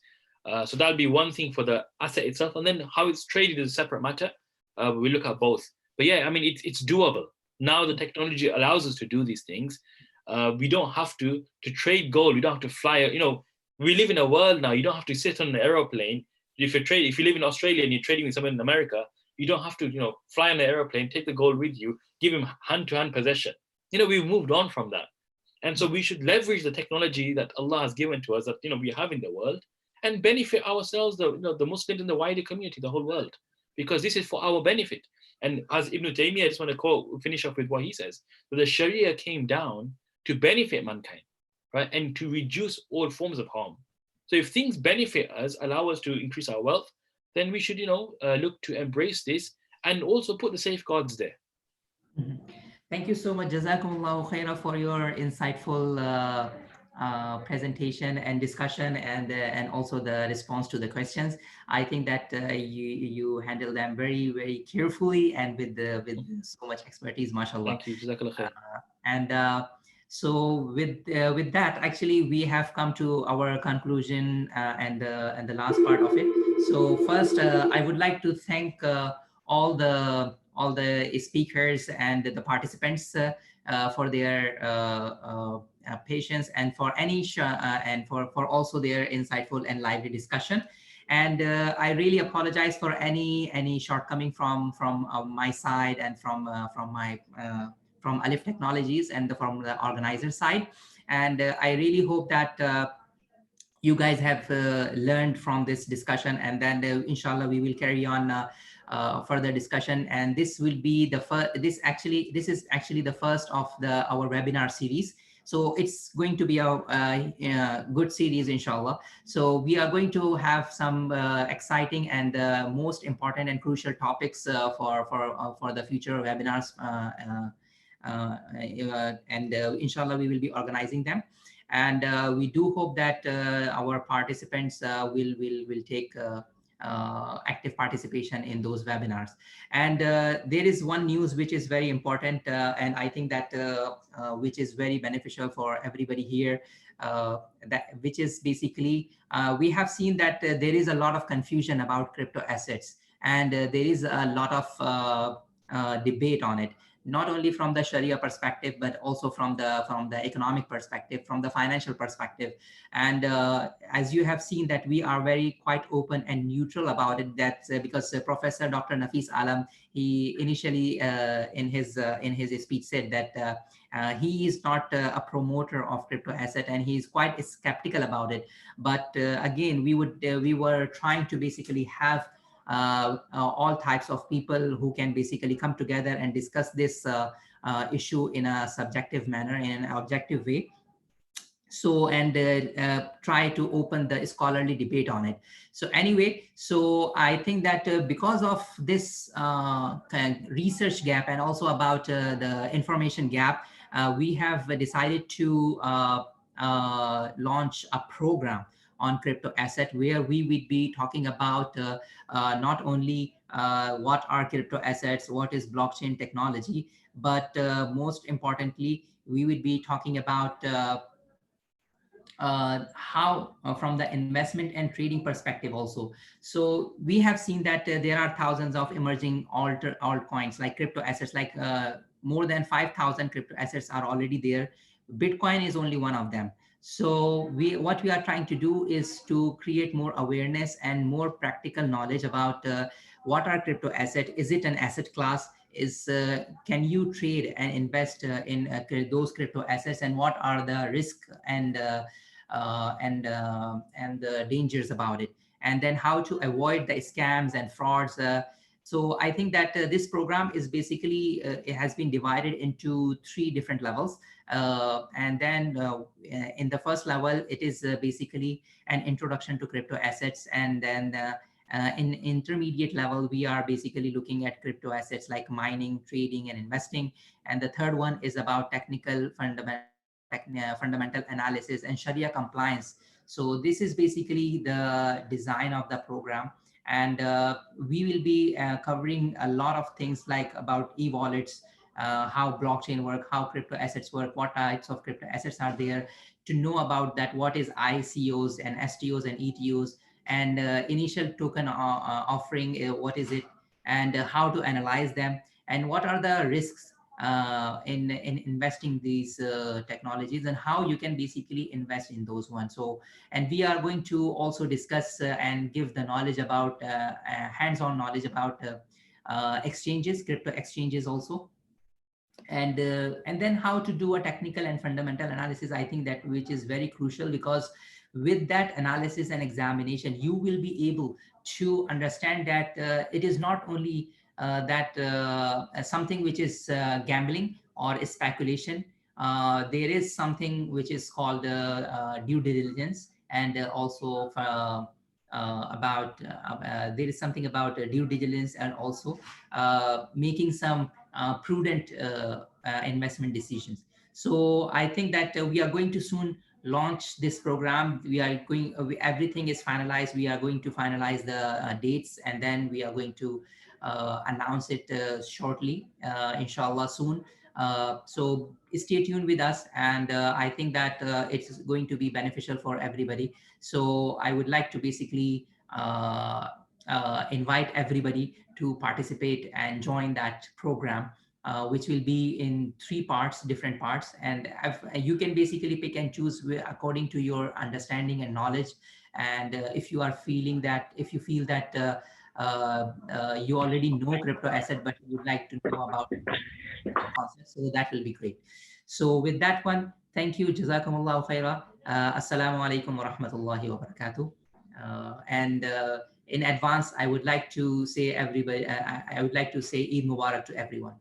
So that'll be one thing for the asset itself, and then how it's traded is a separate matter. We look at both. But yeah, I mean, it's doable. Now the technology allows us to do these things. We don't have to trade gold. We don't have to fly. We live in a world now. You don't have to sit on an aeroplane. If you live in Australia and you're trading with someone in America, you don't have to, fly on an aeroplane, take the gold with you, give him hand-to-hand possession. We've moved on from that. And so we should leverage the technology that Allah has given to us, that, we have in the world, and benefit ourselves, the Muslims in the wider community, the whole world, because this is for our benefit. And as Ibn Taymiyyah, I just want to finish off with what he says, that the Sharia came down to benefit mankind, right? And to reduce all forms of harm. So if things benefit us, allow us to increase our wealth, then we should, look to embrace this and also put the safeguards there. Mm-hmm. Thank you so much. Jazakumullahu khaira for your insightful presentation and discussion, and also the response to the questions. I think that you handle them very, very carefully and with so much expertise, mashallah. Thank you. Jazakallah khair. So with that, actually, we have come to our conclusion and the last part of it. So first, I would like to thank all the speakers and the participants for their patience, and for and for also their insightful and lively discussion. And I really apologize for any shortcoming from my side and from Alif Technologies and from the organizer side. And I really hope that you guys have learned from this discussion, and then inshallah we will carry on further discussion. And this will be the first. This is actually the first of our webinar series. So it's going to be a good series, inshallah. So we are going to have some exciting and most important and crucial topics for the future webinars. And inshallah we will be organizing them, and we do hope that our participants will take active participation in those webinars. And there is one news which is very important, and I think that which is very beneficial for everybody here, which is basically we have seen that there is a lot of confusion about crypto assets, and there is a lot of debate on it, not only from the Sharia perspective, but also from the economic perspective, from the financial perspective. And as you have seen that we are very quite open and neutral about it, that's because Professor Dr. Nafis Alam, he initially in his speech said that he is not a promoter of crypto asset, and he is quite skeptical about it. But again, we were trying to basically have all types of people who can basically come together and discuss this issue in a subjective manner, in an objective way. So, and try to open the scholarly debate on it. So anyway, so I think that because of this kind of research gap, and also about the information gap, we have decided to launch a program on crypto asset, where we would be talking about not only what are crypto assets, what is blockchain technology, but most importantly, we would be talking about how from the investment and trading perspective also. So we have seen that there are thousands of emerging altcoins like crypto assets, like more than 5,000 crypto assets are already there. Bitcoin is only one of them. So what we are trying to do is to create more awareness and more practical knowledge about what are crypto asset. Is it an asset class? Is can you trade and invest in those crypto assets, and what are the risks and the dangers about it, and then how to avoid the scams and frauds. So I think that this program is basically it has been divided into 3 different levels, and then in the first level it is basically an introduction to crypto assets, and then in intermediate level we are basically looking at crypto assets like mining, trading, and investing, and the third one is about technical fundamental analysis and Sharia compliance. So this is basically the design of the program, and we will be covering a lot of things like about e-wallets, how blockchain work, how crypto assets work, what types of crypto assets are there, to know about that, what is ICOs and STOs and ETOs, and initial token offering, what is it, and how to analyze them, and what are the risks in investing these technologies, and how you can basically invest in those ones. So, and we are going to also discuss and give the knowledge about hands-on knowledge about exchanges, crypto exchanges also, and then how to do a technical and fundamental analysis. I think that which is very crucial, because with that analysis and examination you will be able to understand that it is not only that something which is gambling or speculation. There is something which is called due diligence, and also about there is something about due diligence, and also making some prudent investment decisions. So I think that we are going to soon launch this program. We are going, everything is finalized. We are going to finalize the dates, and then we are going to announce it shortly, inshallah soon. So stay tuned with us, and I think that it's going to be beneficial for everybody. So I would like to basically invite everybody to participate and join that program, which will be in 3 parts, different parts, and you can basically pick and choose according to your understanding and knowledge. And if you are feeling that, if you feel that you already know crypto asset, but you would like to know about concepts, so that will be great. So with that one, thank you, jazakumullahu khaira. Assalamu alaikum wa rahmatullahi wa barakatuh. And in advance, I would like to say everybody, I would like to say Eid Mubarak to everyone.